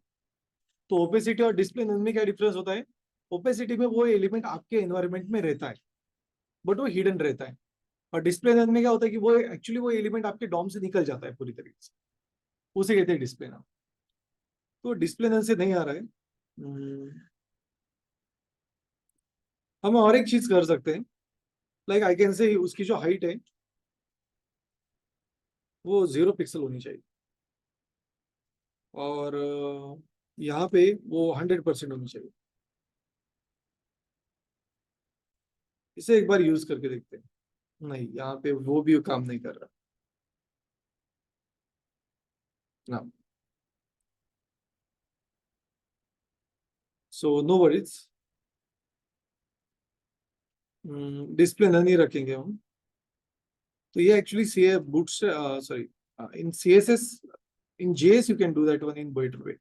तो ओपेसिटी और डिस्प्ले नन में क्या डिफरेंस होता है? ओपेसिटी में वो एलिमेंट आपके एनवायरनमेंट में रहता है, बट वो हिडन रहता है. और डिस्प्ले नन में क्या होता है कि वो एक्चुअली वो एलिमेंट आपके डॉम से निकल जाता है पूरी तरीके से. उसे कहते हैं डिस्प्ले नन. तो डिस्प्ले नन से नहीं आ रहा है. हम और एक चीज कर सकते हैं, लाइक आई कैन से उसकी जो हाइट है वो 0 पिक्सल होनी चाहिए, और यहाँ पे वो 100% होनी चाहिए. इसे एक बार यूज करके देखते हैं. नहीं, यहाँ पे वो भी काम नहीं कर रहा ना. सो नो वरीज, डिस्प्ले नहीं रखेंगे हम. तो ये actually see boot sorry in CSS, in JS you can do that one in better way.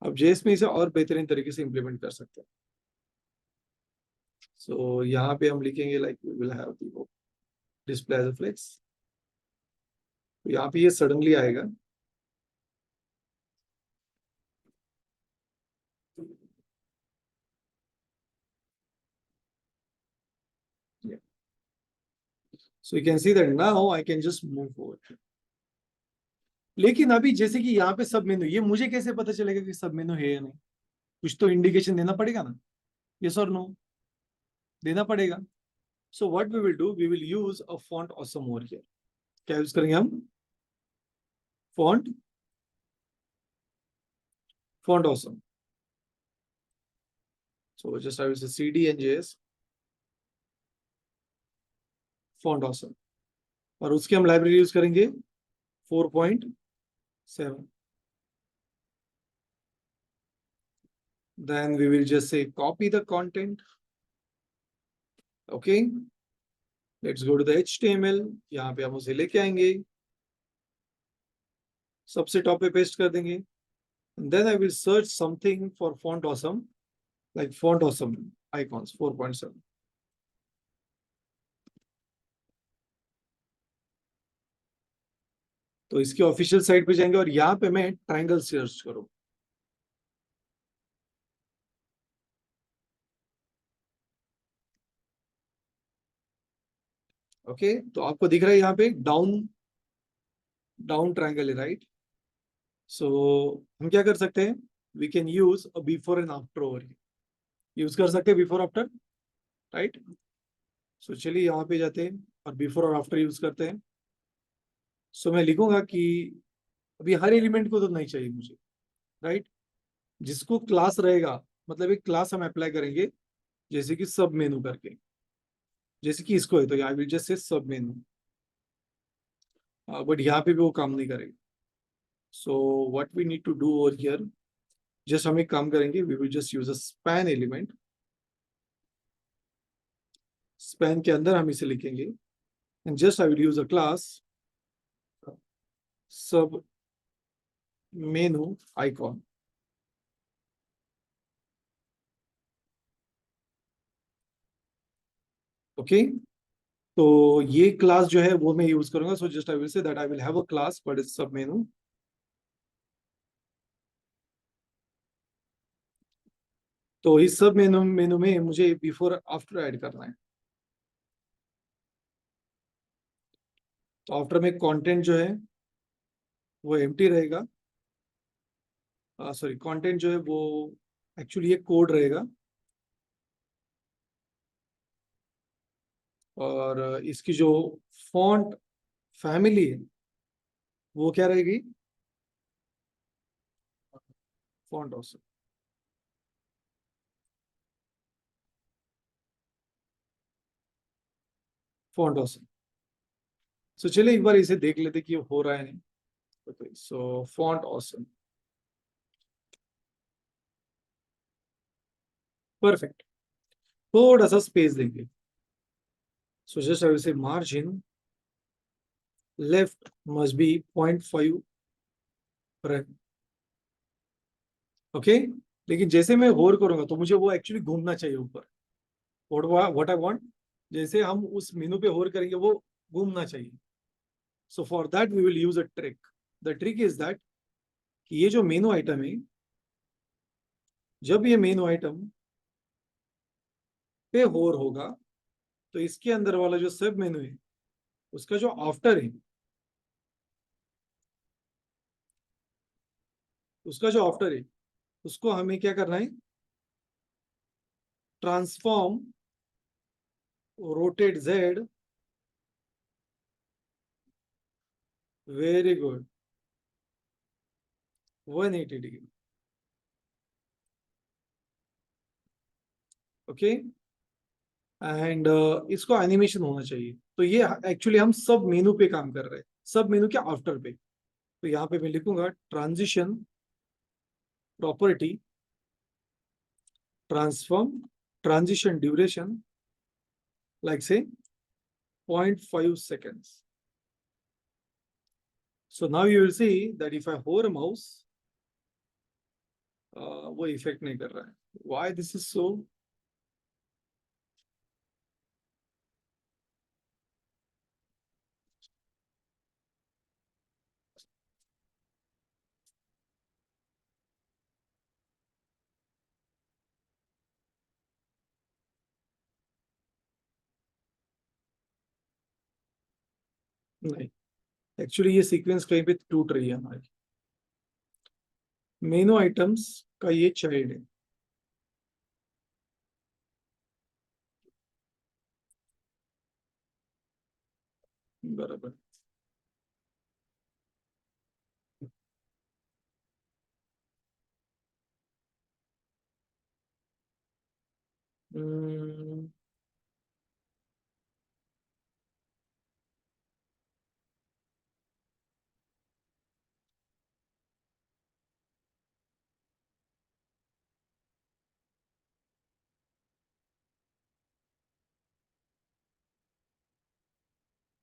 अब JS में इसे और बेहतरीन तरीके से इंप्लीमेंट कर सकते हैं. सो यहाँ पे हम लिखेंगे like we will have the display as a flex. तो यहाँ पे ये सडनली आएगा. Yeah. So you can see that now I can just move forward. लेकिन अभी जैसे कि यहाँ पे सब मेनू, ये मुझे कैसे पता चलेगा कि सब मेनू है या नहीं? कुछ तो इंडिकेशन देना पड़ेगा ना. यस और नो देना पड़ेगा. So what we will do, we will use a font awesome over here. क्या यूज करेंगे हम? Font awesome. So just I will say CD and JS font awesome. और उसकी हम लाइब्रेरी यूज करेंगे 4.7. then we will just say copy the content. okay, let's go to the HTML. यहाँ पे हम उसे लेके आएंगे, सबसे टॉप पे पेस्ट कर देंगे. And then I will search something for font awesome, like font awesome icons 4.7. तो इसके ऑफिशियल साइट पे जाएंगे और यहाँ पे मैं ट्रायंगल सर्च करूँ. ओके, तो आपको दिख रहा है यहाँ पे डाउन ट्रायंगल है, राइट? सो हम क्या कर सकते हैं, we can use a before and after over. Use कर सकते हैं बिफोर आफ्टर, राइट? सो चलिए यहाँ पे जाते हैं और बिफोर और आफ्टर यूज करते हैं. सो मैं लिखूंगा कि अभी हर एलिमेंट को तो नहीं चाहिए मुझे, राइट? जिसको क्लास रहेगा, मतलब एक क्लास हम अप्लाई करेंगे, जैसे कि सब मेनू करके, जैसे कि इसको है तो आई विल जस्ट से सब मेनू. बट यहाँ पे भी वो काम नहीं करेगा. So what we need to do over here, just हम एक काम करेंगे, we will just use a span element. Span के अंदर हम इसे लिखेंगे and just I will use a class sub menu icon. Okay, तो ये क्लास जो है वो मैं यूज करूंगा. सो just I will say that I will have a class but it's सब मेनू. तो इस सब मेनू में मुझे बिफोर आफ्टर ऐड करना है। तो आफ्टर में कंटेंट जो है वो एम्प्टी रहेगा, सॉरी कंटेंट जो है वो एक्चुअली ये कोड रहेगा, और इसकी जो फॉन्ट फैमिली है वो क्या रहेगी, font awesome. Font awesome. So चलिए एक बार इसे देख लेते कि ये हो रहा है नहीं। ओके, सो फॉन्ट ऑसम, परफेक्ट। थोड़ा सा स्पेस देंगे। सो जस्ट आई विल से margin left must be 0.5 run. Okay, लेकिन जैसे मैं होर करूंगा तो मुझे वो एक्चुअली घूमना चाहिए ऊपर। व्हाट आई वांट, जैसे हम उस मेनू पे होर करेंगे वो घूमना चाहिए। So for that we will use a trick. The trick is that कि ये जो मेनू आइटम है, जब ये मेनू आइटम पे होर होगा तो इसके अंदर वाला जो सब मेनू है उसका जो आफ्टर है, उसका जो आफ्टर है उसको हमें क्या करना है, transform rotate Z, very good, 180 degree. Okay, and इसको एनिमेशन होना चाहिए। तो ये एक्चुअली हम सब मेनू पे काम कर रहे हैं, सब मेनू के आफ्टर पे। तो यहाँ पे मैं लिखूंगा transition property transform transition duration like से 0.5 seconds. So now you will see that if I hover a mouse, वो इफेक्ट नहीं कर रहा है। Why this is so? नहीं, एक्चुअली ये सीक्वेंस कहीं पे टूट रही है हमारी। मेनू आइटम्स का ये चाइल्ड है, बराबर।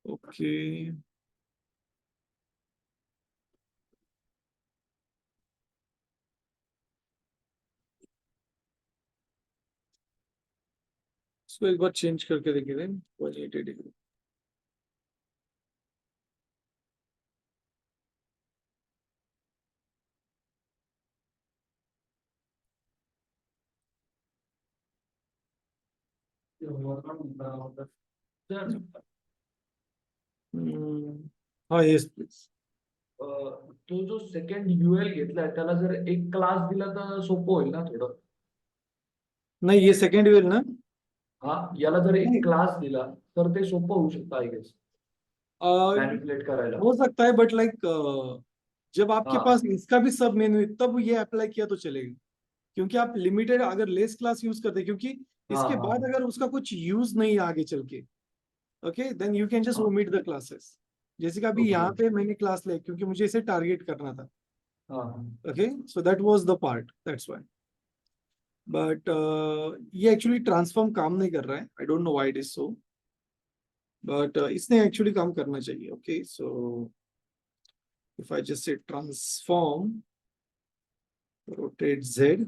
ओके, इसको एक बार चेंज करके देखिए 180 डिग्री। सर हाँ येस प्लीज। तो जो सेकंड यूएल घेतलाय त्याला जर एक क्लास दिला तर सोपं होईल ना थोडं. नहीं ये सेकेंड वेल ना। हा, याला जर एक नहीं, क्लास दिला तर ते सोपं होऊ शकतं आय गेस अ, मॅनिपुलेट करायला. हो सकता है बट लाइक जब आपके हाँ पास इसका भी सब मेनू है तब ये अप्लाई किया तो चलेगा, क्योंकि आप लिमिटेड अगर लेस क्लास यूज करते हैं, क्योंकि हाँ इसके हाँ बाद अगर उसका कुछ यूज नहीं है आगे चल के, okay then you can just हाँ. Omit the classes. जैसे कि अभी ओके. यहाँ पे मैंने क्लास लिया क्योंकि मुझे इसे टारगेट करना था। हाँ हाँ. Okay, so that was the part, that's why. But ये एक्चुअली ट्रांसफॉर्म काम नहीं कर रहा है, I don't know why it is so, but इसने एक्चुअली काम करना चाहिए। Okay, so if I just say transform rotate Z,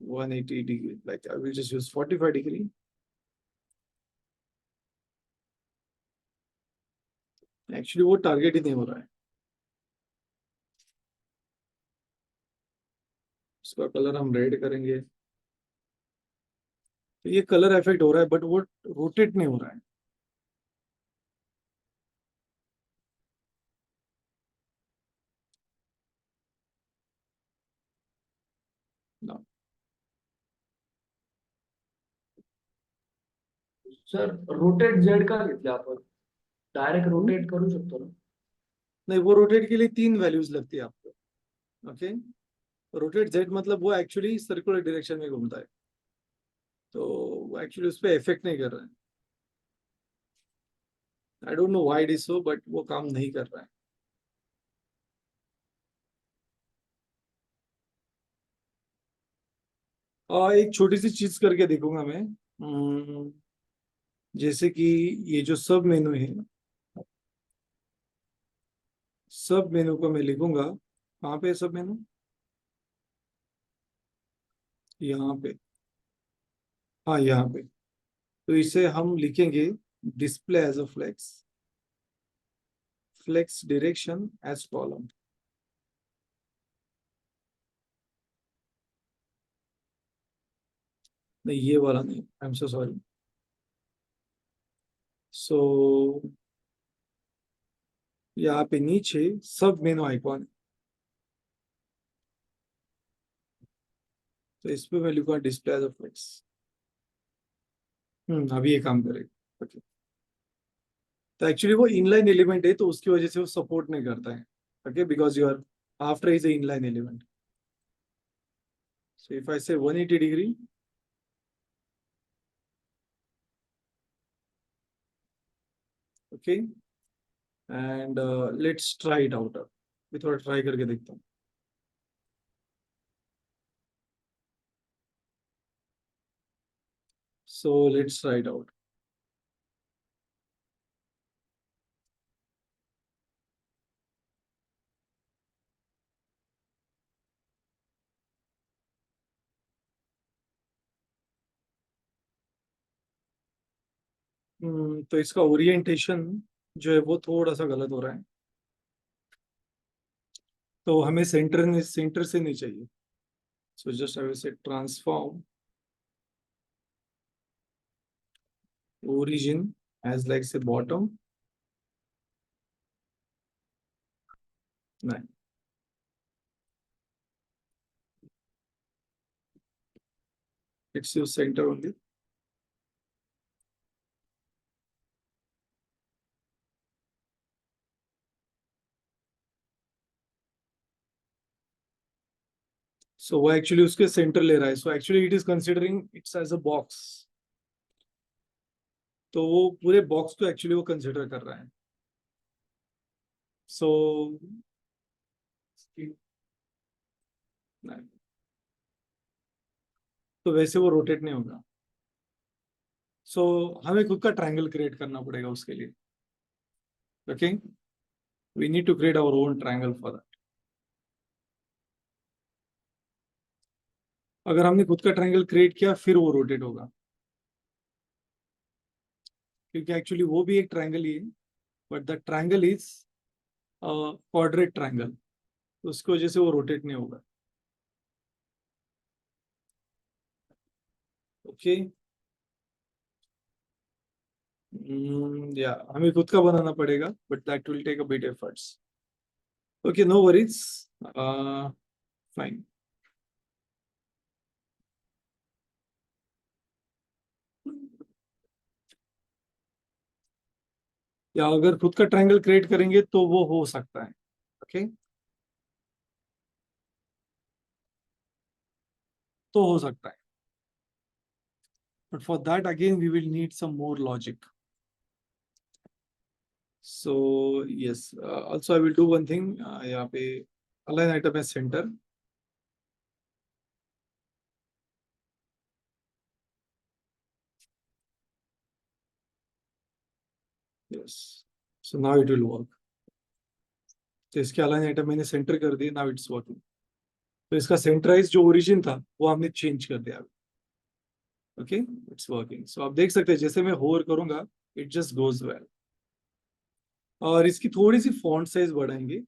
180 degree, like I will just use 45 degree. Actually वो टारगेट ही नहीं हो रहा है। उसका कलर हम रेड करेंगे। तो ये कलर इफेक्ट हो रहा है बट वो रोटेट नहीं हो रहा है। ना। सर रोटेट जेड का घेतले आपण, डायरेक्ट रोटेट करू शकतो ना? नहीं, वो रोटेट के लिए 3 वैल्यूज लगती है आपको। ओके, रोटेट जेड मतलब वो एक्चुअली सर्कुलर डायरेक्शन में घूमता है, तो वो एक्चुअली उस पर इफेक्ट नहीं कर रहा है। I don't know why it is so, but वो काम नहीं कर रहा है। और एक छोटी सी चीज करके देखूंगा मैं। जैसे कि ये जो सब मेनू है, सब मेनू को मैं लिखूंगा। कहाँ पे है सब मेनू? यहाँ पे। हाँ, यहाँ पे। तो इसे हम लिखेंगे display as a flex, flex direction as column. नहीं, ये वाला नहीं, आई एम सो सॉरी। सो यहाँ पे नीचे सब मेनू आइकॉन, तो इस पे मैं लिखूंगा डिस्प्ले एज अ फ्लेक्स। अभी ये काम करेगा। ओके, तो एक्चुअली वो इनलाइन एलिमेंट है, तो उसकी वजह से वो सपोर्ट नहीं करता है। Okay, because your after is a inline element. So if I से 180 degree, okay, and let's try it out. मैं थोड़ा ट्राई करके देखता हूँ। So let's try it out. तो इसका ओरिएंटेशन जो है वो थोड़ा सा गलत हो रहा है, तो हमें सेंटर से नहीं चाहिए। सो जस्ट आई विल से transform origin as like say bottom। नहीं, it's your center only। सो वो एक्चुअली उसके सेंटर ले रहा है, so actually it is considering it's as a box. तो वो पूरे बॉक्स को एक्चुअली वो कंसिडर कर रहा है। सो नहीं, तो वैसे वो रोटेट नहीं होगा। सो हमें खुद का ट्रायंगल क्रिएट करना पड़ेगा उसके लिए। Okay, we need to create our own triangle for that. अगर हमने खुद का ट्रायंगल क्रिएट किया फिर वो रोटेट होगा, क्योंकि एक्चुअली वो भी एक ट्रायंगल ही है, but the triangle is quadrate triangle, तो उसकी वजह से वो रोटेट नहीं होगा। ओके, या हमें खुद का बनाना पड़ेगा, but that will take a bit efforts. Okay, no worries, fine. या अगर खुद का ट्रायंगल क्रिएट करेंगे तो वो हो सकता है। ओके, तो हो सकता है, but for that again we will need some more logic. So yes, also I will do one thing. यहाँ पे अलाइन आइटम है centre. Yes, so now it will work. तो इसके अलाइन आइटम मैंने सेंटर कर दिया, नाउ इट्स वर्किंग। तो इसका सेंटराइज जो ओरिजिन था वो हमने चेंज कर दिया। Okay, it's working. सो आप देख सकते हैं जैसे मैं होवर करूंगा इट जस्ट गोज वेल। और इसकी थोड़ी सी फॉन्ट साइज बढ़ाएंगे।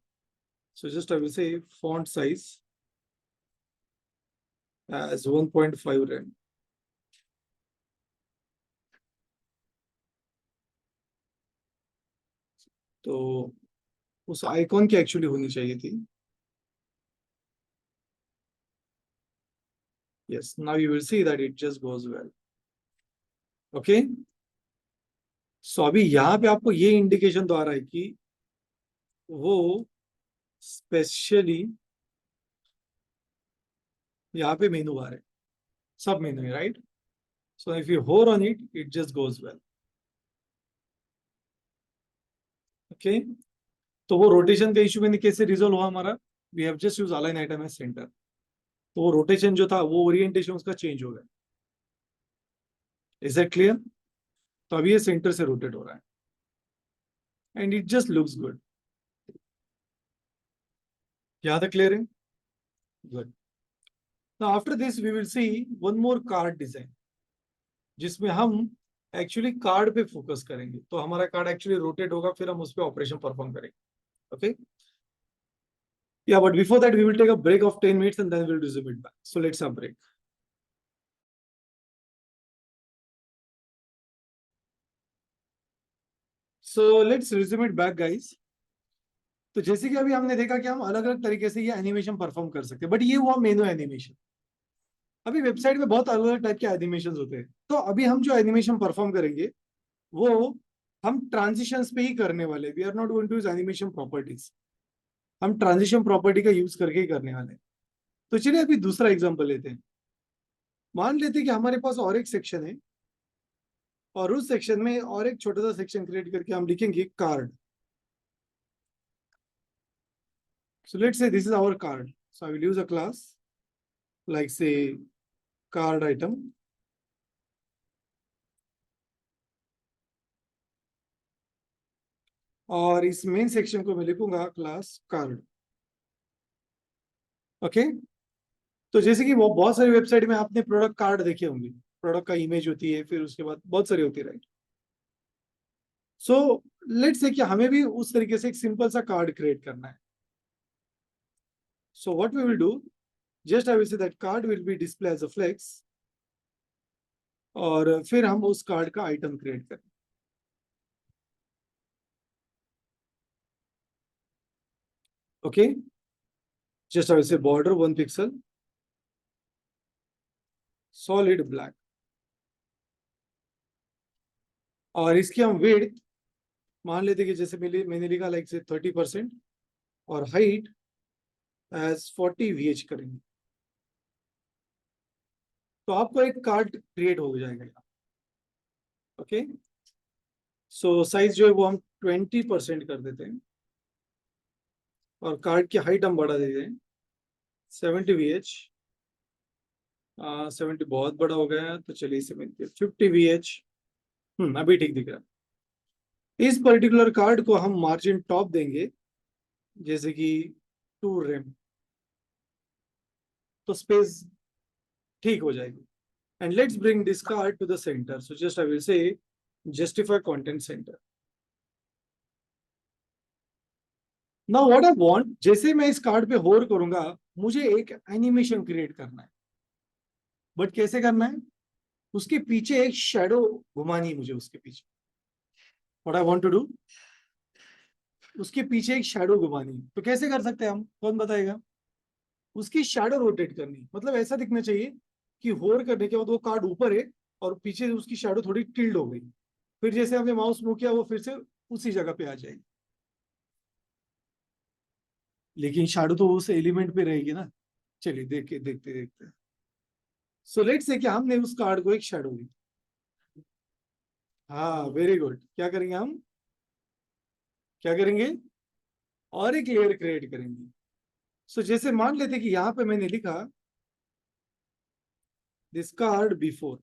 सो जस्ट आई विल से फॉन्ट साइज as 1.5 rand. तो उस आइकॉन की एक्चुअली होनी चाहिए थी. Yes, now you will see that it just goes well. Okay. सो अभी यहाँ पे आपको ये इंडिकेशन तो आ रहा है कि वो स्पेशली यहाँ पे मेनू आ रहे हैं, सब मेनू है, राइट. सो इफ यू होर on it, it just goes well. Okay. तो वो रोटेशन का इशू मैंने कैसे रिजोल्व हुआ हमारा, we have just use align item as centre. तो वो रोटेशन जो था वो ओरिएंटेशन उसका चेंज हो गया. Is that clear. तो अभी ये सेंटर से रोटेट हो रहा है and it just looks good. यहाँ तक क्लियर है. Good. Now after this we will see one more card design जिसमें हम एक्चुअली कार्ड पे फोकस करेंगे. तो हमारा कार्ड एक्चुअली रोटेट होगा, फिर हम उस पर ऑपरेशन परफॉर्म करेंगे. Okay. Yeah, but before that, we will take a break of 10 minutes and then we'll resume it back. So let's have a break. So let's resume it back, guys. तो जैसे कि अभी हमने देखा कि हम अलग अलग तरीके से ये एनिमेशन परफॉर्म कर सकते हैं, बट ये हुआ मेनू एनिमेशन. अभी वेबसाइट में बहुत अलग अलग टाइप के एनिमेशन होते हैं. तो अभी हम जो एनिमेशन परफॉर्म करेंगे वो हम ट्रांजिशंस पे ही करने वाले. We are not going to use animation properties. हम ट्रांजिशन प्रॉपर्टी का यूज करके ही करने वाले हैं. तो चलिए अभी दूसरा एग्जांपल लेते हैं. मान लेते हैं कि हमारे पास और एक सेक्शन है और उस सेक्शन में और एक छोटा सा सेक्शन क्रिएट करके हम लिखेंगे card. So let's say this is our card. So I will use a class like say card item. और इस मेन सेक्शन को मैं लिखूंगा क्लास कार्ड. ओके. तो जैसे कि वो बहुत सारी वेबसाइट में आपने प्रोडक्ट कार्ड देखे होंगे. प्रोडक्ट का इमेज होती है, फिर उसके बाद बहुत सारी होती है, राइट. सो लेट्स से कि हमें भी उस तरीके से एक सिंपल सा कार्ड क्रिएट करना है. So what we will do, just I will say that card will be display as a flex और फिर हम उस कार्ड का आइटम क्रिएट करें. Okay. Just I will say border 1 pixel, solid black, और इसकी हम विड्थ मान लेते कि जैसे मैंने लिखा लाइक से 30% और हाइट एज 40 VH करेंगे. तो आपको एक कार्ड क्रिएट हो जाएगा यहाँ. ओके. सो साइज जो है वो हम 20% कर देते हैं और कार्ड की हाइट हम बढ़ा देते हैं 70 VH. 70 बहुत बड़ा हो गया है, तो चलिए इसे 50 VH. अभी ठीक दिख रहा है. इस पर्टिकुलर कार्ड को हम मार्जिन टॉप देंगे जैसे कि 2 रेम, तो स्पेस ठीक हो जाएगी. And let's bring this card to the center. So just I will say justify content center. Now what I want, जैसे मैं इस कार्ड पे होर करूंगा मुझे एक एनिमेशन क्रिएट करना है. बट कैसे करना है, उसके पीछे एक शेडो घुमानी है मुझे. उसके पीछे what I want to do, उसके पीछे एक शेडो घुमानी है. तो कैसे कर सकते हैं हम, कौन बताएगा. उसकी शेडो रोटेट करनी, मतलब ऐसा दिखना चाहिए कि होर करने के बाद वो कार्ड ऊपर है और पीछे उसकी शेडो थोड़ी टिल्ड हो गई. फिर जैसे हमने माउस मूव किया वो फिर से उसी जगह पे आ जाएगी. लेकिन शेडो तो उस एलिमेंट पे रहेगी ना. चलिए देखते देखते. सो लेट्स से कि हमने उस कार्ड को एक शेडो दी. हाँ, वेरी गुड. क्या करेंगे हम, क्या करेंगे, और एक लेयर क्रिएट करेंगे. सो जैसे मान लेते कि यहां पे मैंने लिखा दिस कार्ड बिफोर.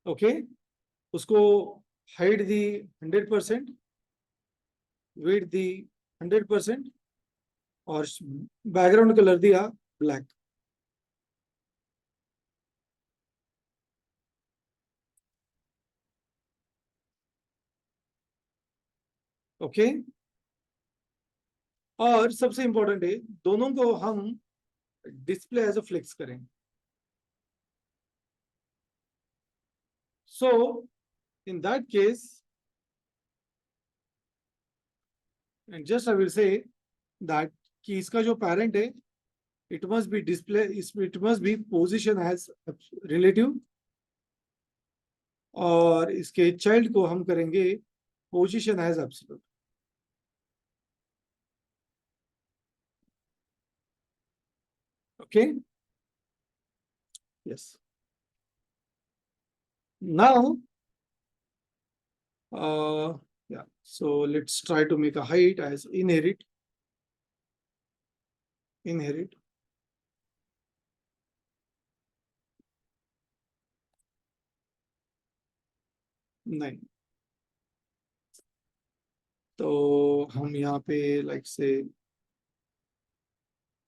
ओके. उसको हाइट दी 100%, वेट दी 100% और बैकग्राउंड कलर दिया ब्लैक. ओके. और सबसे इंपॉर्टेंट है, दोनों को हम डिस्प्ले एज अ फ्लेक्स करेंगे. सो in that case, and just I will say that कि इसका जो parent है, it must be display, it must be position as relative, और इसके child को हम करेंगे position as absolute. Okay? Yes. Now, yeah, so let's try to make a height as inherit. 9. तो हम यहाँ पे लाइक से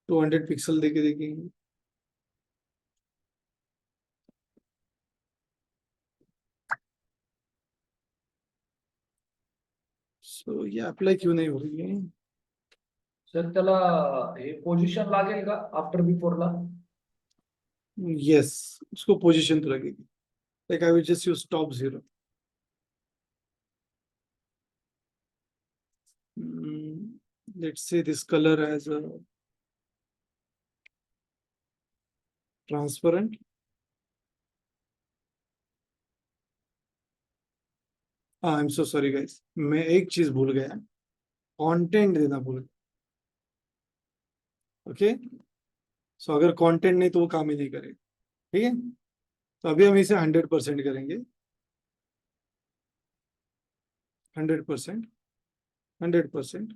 200 पिक्सल देके देखेंगे. सो ये अप्लाई क्यों नहीं हो रही है? सर त्याला हे पोझिशन लागेल का आफ्टर बिफोरला? यस, उसको पोजीशन तो लगेगी. Like I will just use top 0. Let's say this color as a transparent. I'm so sorry guys, मैं एक चीज भूल गया, कंटेंट देना भूल गया. ओके, सो अगर कंटेंट नहीं तो वो काम ही नहीं करेगा. ठीक है, तो अभी हम इसे 100% करेंगे. 100%, 100%,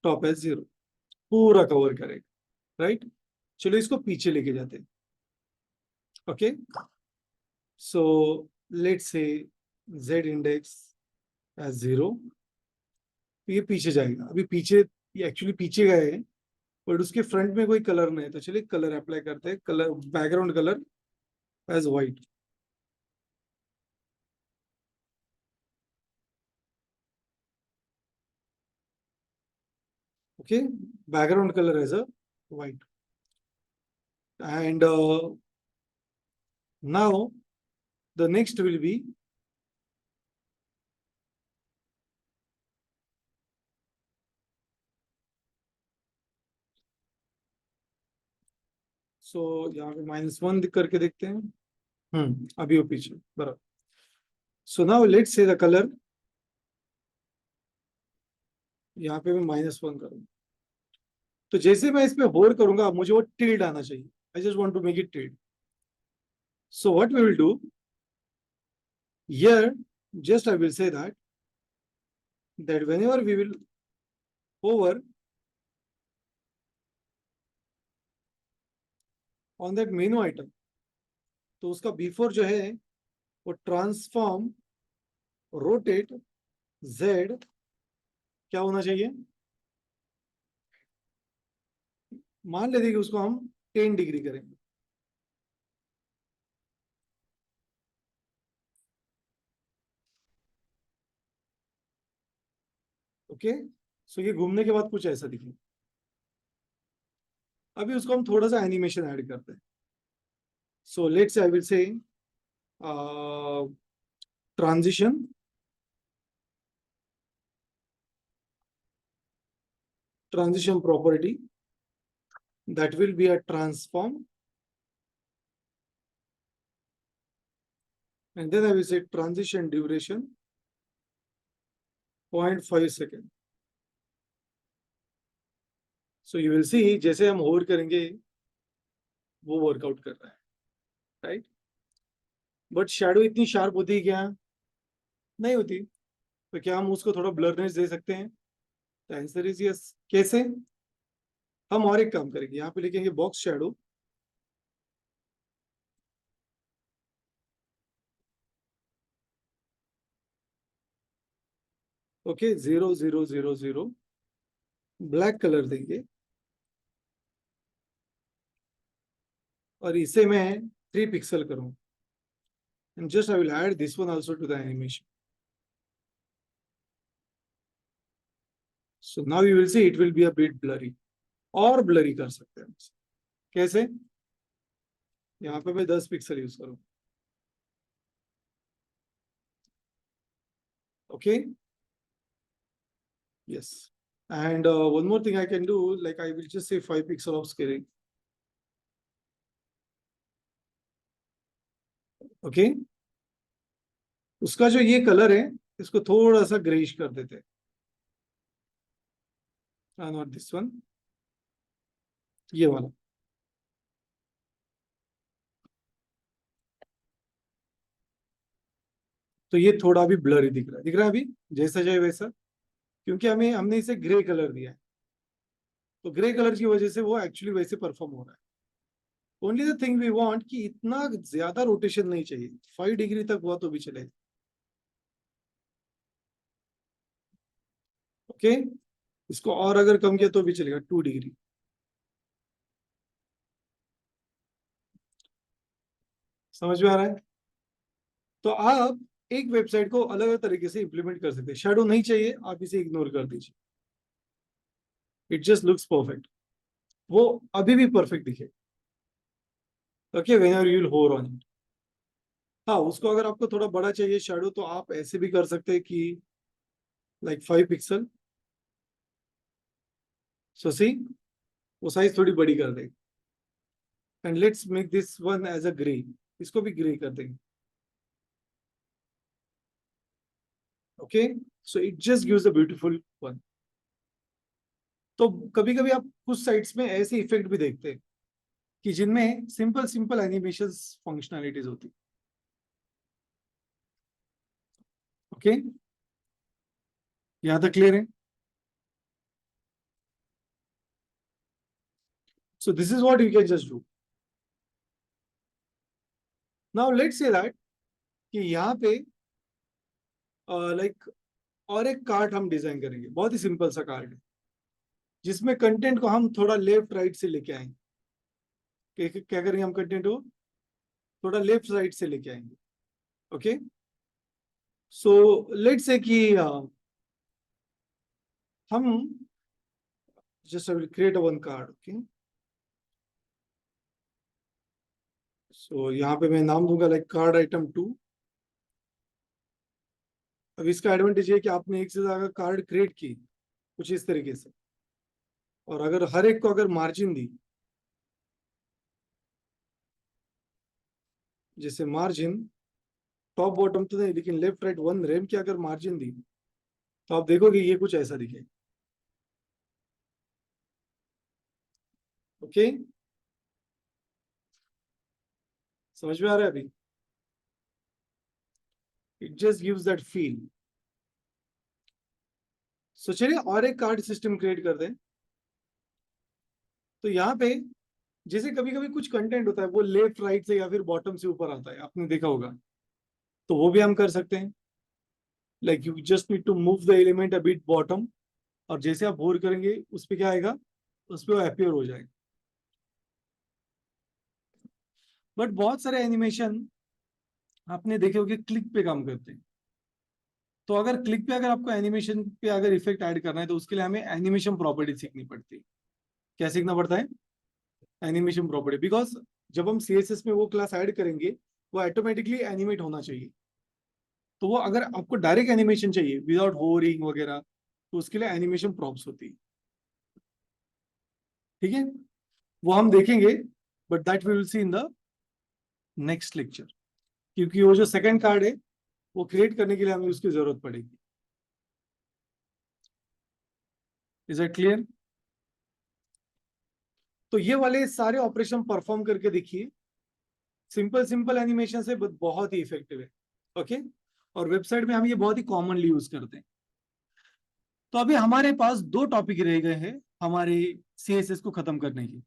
टॉप एज 0, पूरा कवर करेगा. राइट, चलो इसको पीछे लेके जाते हैं. Okay, so let's say z index as 0. ये पीछे जाएगा. अभी पीछे, ये एक्चुअली पीछे गए हैं, बट उसके फ्रंट में कोई कलर नहीं है, तो चलिए कलर अप्लाई करते हैं. Colour, background colour as white. Okay, background colour as a white. And now the next will be so यहाँ पे -1 करके देखते हैं. अभी वो पीछे बराबर. So now let's say the color, यहाँ पे मैं -1 करूँगा. तो जैसे मैं इस पे होल्ड करूंगा, मुझे वो टिल्ड आना चाहिए. I just want to make it tilt. So what we will do here, just I will say that whenever we will hover on that menu item, तो उसका बिफोर जो है वो ट्रांसफॉर्म रोटेट z क्या होना चाहिए? मान लेते कि उसको हम 10 डिग्री करेंगे. ओके, सो ये घूमने के बाद कुछ ऐसा दिखे. अभी उसको हम थोड़ा सा एनिमेशन ऐड करते हैं. सो लेट्स आई विल से transition, transition property, that will be a transform, and then I will say transition duration 0.5 second. So you will see जैसे हम होल्ड करेंगे वो वर्कआउट कर रहा है. राइट, बट शैडो इतनी शार्प होती है क्या? नहीं होती. तो क्या हम उसको थोड़ा ब्लरनेस दे सकते हैं? तो आंसर इज यस. कैसे? हम और एक काम करेंगे, यहाँ पे लिखेंगे box shadow. Okay, 0 0 0 0 black colour देंगे, और इसे मैं 3 पिक्सल करूँ. And just I will add this one also to the animation. So now you will see it will be a bit blurry, और ब्लरी कर सकते हैं। कैसे? यहाँ पे मैं 10 पिक्सल यूज करूँ। Okay, yes, and one more thing I can do, like I will just say 5 pixel of scaling. Okay, उसका जो ये कलर है इसको थोड़ा सा ग्रेइश कर देते हैं, नॉट दिस वन, ये वाला। तो ये थोड़ा भी ब्लरी दिख रहा है, दिख रहा है अभी जैसा चाहे वैसा, क्योंकि हमने इसे ग्रे कलर दिया है, तो ग्रे कलर की वजह से वो एक्चुअली वैसे परफॉर्म हो रहा है। Only the thing we want कि इतना ज्यादा रोटेशन नहीं चाहिए, 5 डिग्री तक हुआ तो भी चलेगा। ओके, इसको और अगर कम किया तो भी चलेगा, 2 डिग्री। समझ में आ रहा है? तो आप एक वेबसाइट को अलग अलग तरीके से इंप्लीमेंट कर सकते हैं। शैडो नहीं चाहिए, आप इसे इग्नोर कर दीजिए, इट जस्ट लुक्स परफेक्ट, वो अभी भी परफेक्ट दिखे। Okay, whenever you will hover on it. हाँ, उसको अगर आपको थोड़ा बड़ा चाहिए शैडो, तो आप ऐसे भी कर सकते हैं कि लाइक 5 पिक्सल, सो सी वो साइज थोड़ी बड़ी कर देगा। And let's make this one as a grey, इसको भी ग्रे कर देंगे। Okay, so it just gives a beautiful one. तो कभी कभी आप कुछ साइट्स में ऐसे इफेक्ट भी देखते हैं कि जिनमें सिंपल सिंपल एनिमेशन फंक्शनैलिटीज होती। ओके, यहां तक क्लियर है? So this is what you can just do. Now let's say that कि यहाँ पे लाइक और एक कार्ड हम डिजाइन करेंगे, बहुत ही सिंपल सा कार्ड है, जिसमें कंटेंट को हम थोड़ा लेफ्ट राइट से लेके आएंगे। क्या करेंगे हम? कंटेंट को थोड़ा लेफ्ट राइट से लेके आएंगे। ओके, सो लेट्स से कि हम just create one card. Okay, so यहाँ पे मैं नाम दूंगा लाइक कार्ड आइटम 2। अब इसका एडवांटेज है कि आपने एक से ज्यादा कार्ड क्रिएट की कुछ इस तरीके से, और अगर हर एक को अगर मार्जिन दी, जैसे मार्जिन टॉप बॉटम तो नहीं, लेकिन लेफ्ट राइट 1 रेम की अगर मार्जिन दी, तो आप देखोगे ये कुछ ऐसा दिखेगा। ओके, समझ में आ रहा है अभी? It just gives that feel. So चलिए और एक कार्ड सिस्टम क्रिएट कर दें। तो यहाँ पे जैसे कभी कभी कुछ कंटेंट होता है वो लेफ्ट राइट से या फिर बॉटम से ऊपर आता है, आपने देखा होगा, तो वो भी हम कर सकते हैं। Like you just need to move the element a bit bottom, और जैसे आप होल्ड करेंगे उस पे क्या आएगा? उस पे वो अपियर हो जाएगा। बट बहुत सारे एनिमेशन आपने देखे होंगे क्लिक पे काम करते हैं। तो अगर क्लिक पे अगर आपको एनिमेशन पे अगर इफेक्ट ऐड करना है, तो उसके लिए हमें एनिमेशन प्रॉपर्टी सीखनी पड़ती है। क्या सीखना पड़ता है? एनिमेशन प्रॉपर्टी, बिकॉज जब हम सीएसएस में वो क्लास ऐड करेंगे, वो ऑटोमेटिकली एनिमेट होना चाहिए। तो वो अगर आपको डायरेक्ट एनिमेशन चाहिए विदाउट होवरिंग वगैरह, तो उसके लिए एनिमेशन प्रॉप्स होती है। ठीक है, वो हम देखेंगे, but that we will see in the next lecture, क्योंकि वो जो सेकंड कार्ड है वो क्रिएट करने के लिए हमें उसकी जरूरत पड़ेगी। Is it clear? तो ये वाले सारे ऑपरेशन परफॉर्म करके देखिए, सिंपल सिंपल एनिमेशन से बहुत ही इफेक्टिव है। ओके, और वेबसाइट में हम ये बहुत ही कॉमनली यूज करते हैं। तो अभी हमारे पास 2 टॉपिक रह गए हैं हमारे सीएसएस को खत्म करने की।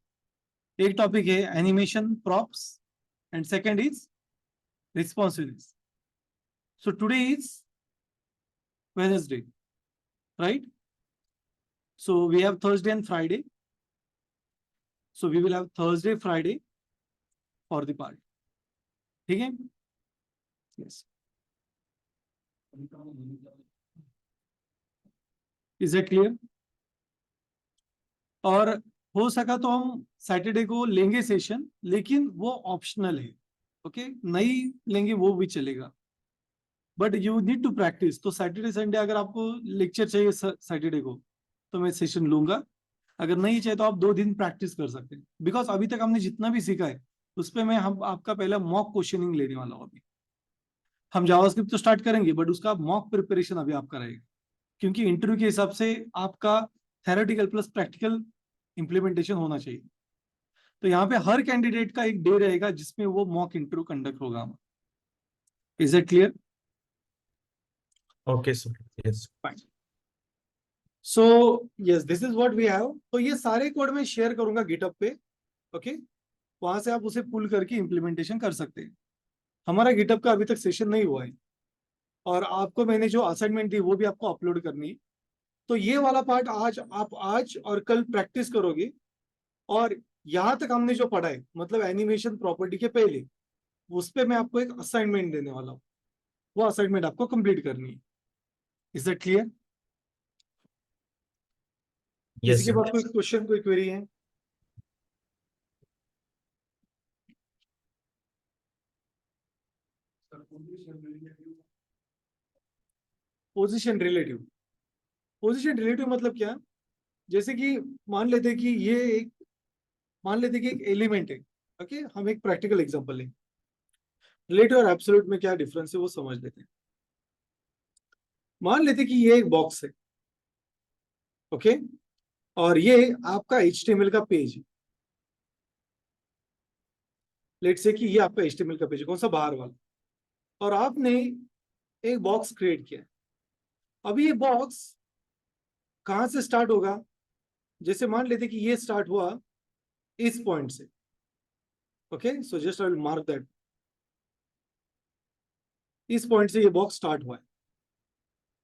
एक टॉपिक है animation props, and second is responsiveness. So today is Wednesday, right? So we have Thursday and Friday. So we will have Thursday, Friday for the part. ठीक है? Yes. Is that clear? और हो सका तो हम Saturday को लेंगे session, लेकिन वो ऑप्शनल है। ओके, नहीं लेंगे वो भी चलेगा, but you need to practice. तो सैटरडे संडे अगर आपको लेक्चर चाहिए सैटरडे को, तो मैं सेशन लूंगा। अगर नहीं चाहिए तो आप 2 दिन प्रैक्टिस कर सकते हैं, बिकॉज अभी तक हमने जितना भी सीखा है उस पर मैं हम आपका पहला मॉक क्वेश्चनिंग लेने वाला हूँ। अभी हम जावास्क्रिप्ट तो स्टार्ट करेंगे, बट उसका मॉक प्रिपरेशन अभी आपका रहेगा, क्योंकि इंटरव्यू के हिसाब से आपका थेरेटिकल प्लस प्रैक्टिकल इम्प्लीमेंटेशन होना चाहिए। तो यहाँ पे हर कैंडिडेट का एक डे रहेगा जिसमें वो मॉक इंटरव्यू कंडक्ट होगा। Is it clear? Okay sir, yes. So yes, this is what we have. तो ये सारे कोड मैं शेयर करूंगा गिटहब पे। ओके, वहां से आप उसे पुल करके इम्प्लीमेंटेशन कर सकते हैं। हमारा गिटहब का अभी तक सेशन नहीं हुआ है, और आपको मैंने जो असाइनमेंट दी वो भी आपको अपलोड करनी है। तो ये वाला पार्ट आज और कल प्रैक्टिस करोगे, और यहाँ तक हमने जो पढ़ा है, मतलब एनिमेशन प्रॉपर्टी के पहले, उस पे मैं आपको एक असाइनमेंट देने वाला हूँ। वो असाइनमेंट आपको कंप्लीट करनी है। Is that clear? यस किसी के सर। पास कोई क्वेश्चन, कोई क्वेरी है? पोजीशन रिलेटिव मतलब क्या? जैसे कि मान लेते कि ये एक मान लेते कि एक एलिमेंट है। ओके, हम एक प्रैक्टिकल एग्जांपल लें। रिलेटिव और एब्सोल्यूट में क्या डिफरेंस है वो समझ लेते हैं। मान लेते कि ये एक बॉक्स है। ओके, और ये आपका HTML का पेज है। लेट्स से कि ये आपका HTML का पेज है, कौन सा? बाहर वाला। और आपने एक बॉक्स क्रिएट किया है। अभी ये बॉक्स कहां से स्टार्ट होगा? जैसे मान लेते कि ये स्टार्ट हुआ इस पॉइंट से। Okay, so just I will mark that, इस पॉइंट से ये बॉक्स स्टार्ट हुआ है।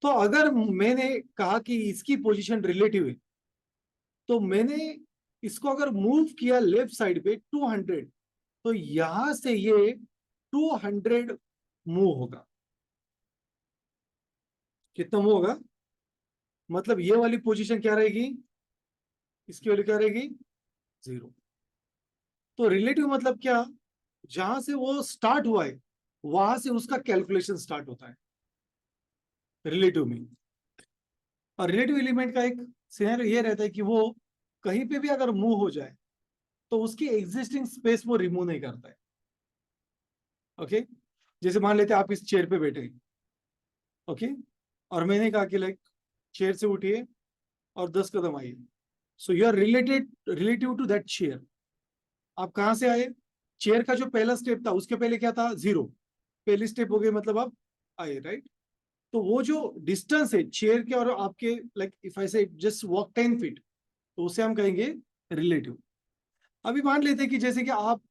तो अगर मैंने कहा कि इसकी पोजीशन रिलेटिव है, तो मैंने इसको अगर मूव किया लेफ्ट साइड पे 200, तो यहां से ये 200 मूव होगा। कितना मूव होगा? मतलब ये वाली पोजीशन क्या रहेगी, इसकी वैल्यू क्या रहेगी? 0। तो रिलेटिव मतलब क्या? जहां से वो स्टार्ट हुआ है वहां से उसका कैलकुलेशन स्टार्ट होता है रिलेटिव में। और रिलेटिव एलिमेंट का एक सिनेरियो ये रहता है कि वो कहीं पे भी अगर मूव हो जाए तो उसकी एग्जिस्टिंग स्पेस वो रिमूव नहीं करता है। ओके, जैसे मान लेते हैं आप इस चेयर पे बैठे हैं। ओके, और मैंने कहा कि लाइक चेयर से उठिए और 10 कदम आइए। So you are relative to that chair. आप कहां से आए? चेयर का जो पहला स्टेप था उसके पहले क्या था? 0। पहली स्टेप हो गई, मतलब आप आए, राइट? तो वो जो डिस्टेंस है चेयर के और आपके, लाइक इफ आई से जस्ट वॉक 10 फीट, तो उसे हम कहेंगे रिलेटिव। अभी मान लेते हैं कि जैसे कि आप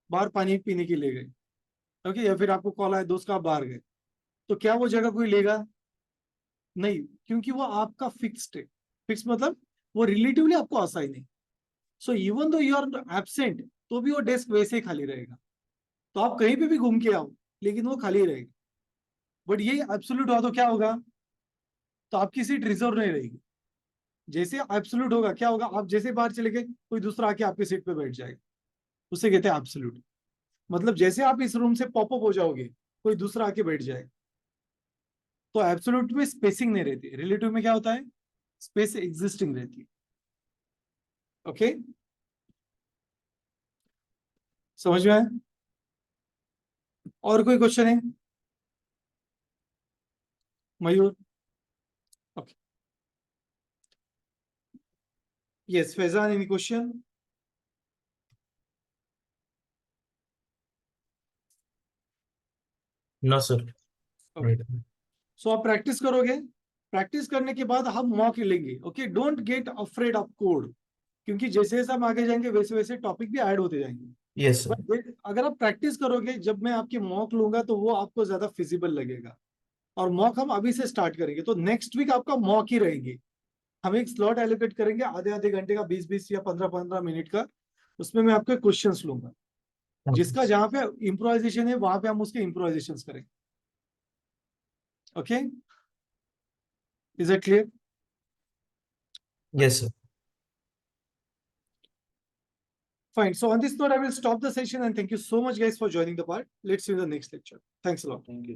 बाहर पानी पीने के लिए गए। ओके, या फिर आपको कॉल आया दोस्त का, आप बाहर गए, तो क्या वो जगह कोई लेगा? नहीं, क्योंकि वो आपका फिक्स्ड है। फिक्स मतलब वो रिलेटिवली आपको असाइन है। So even though you are absent, तो भी वो डेस्क वैसे ही खाली रहेगा। तो आप कहीं पे भी घूम के आओ, लेकिन वो खाली रहेगा। बट ये एब्सोल्यूट हुआ तो क्या होगा? तो आपकी सीट रिजर्व नहीं रहेगी। जैसे एब्सोल्यूट होगा क्या होगा? आप जैसे बाहर चले गए, कोई दूसरा आके आपकी सीट पे बैठ जाएगा। उसे कहते हैं एब्सोल्यूट। मतलब जैसे आप इस रूम से पॉपअप हो जाओगे, कोई दूसरा आके बैठ जाएगा। तो एब्सोल्यूट में स्पेसिंग नहीं रहती, रिलेटिव में क्या होता है? स्पेस एग्जिस्टिंग रहती है। ओके, समझ में आया? और कोई क्वेश्चन है? Mayur? Okay, yes Faizan, any question? No sir. Okay, so आप प्रैक्टिस करोगे। प्रैक्टिस करने के बाद हम मॉक लेंगे। Okay, don't get afraid of code, क्योंकि जैसे जैसे हम आगे जाएंगे वैसे वैसे टॉपिक भी ऐड होते जाएंगे। Yes sir. बट अगर आप प्रैक्टिस करोगे, जब मैं आपकी मॉक लूंगा तो वो आपको ज्यादा फिजिबल लगेगा। और मॉक हम अभी से स्टार्ट करेंगे, तो नेक्स्ट वीक आपका मॉक ही रहेंगे। हम एक स्लॉट एलोकेट करेंगे आधे आधे घंटे का, 20-20 या 15-15 मिनट का। उसमें मैं आपके क्वेश्चंस लूंगा, जिसका जहां पे इम्प्रोवाइजेशन है वहां पे हम उसके इम्प्रोवाइजेशन करेंगे। Okay, is it clear? Yes sir. Fine. So on this note, I will stop the session and thank you so much, guys, for joining the part. Let's see you in the next lecture. Thanks a lot. Thank you.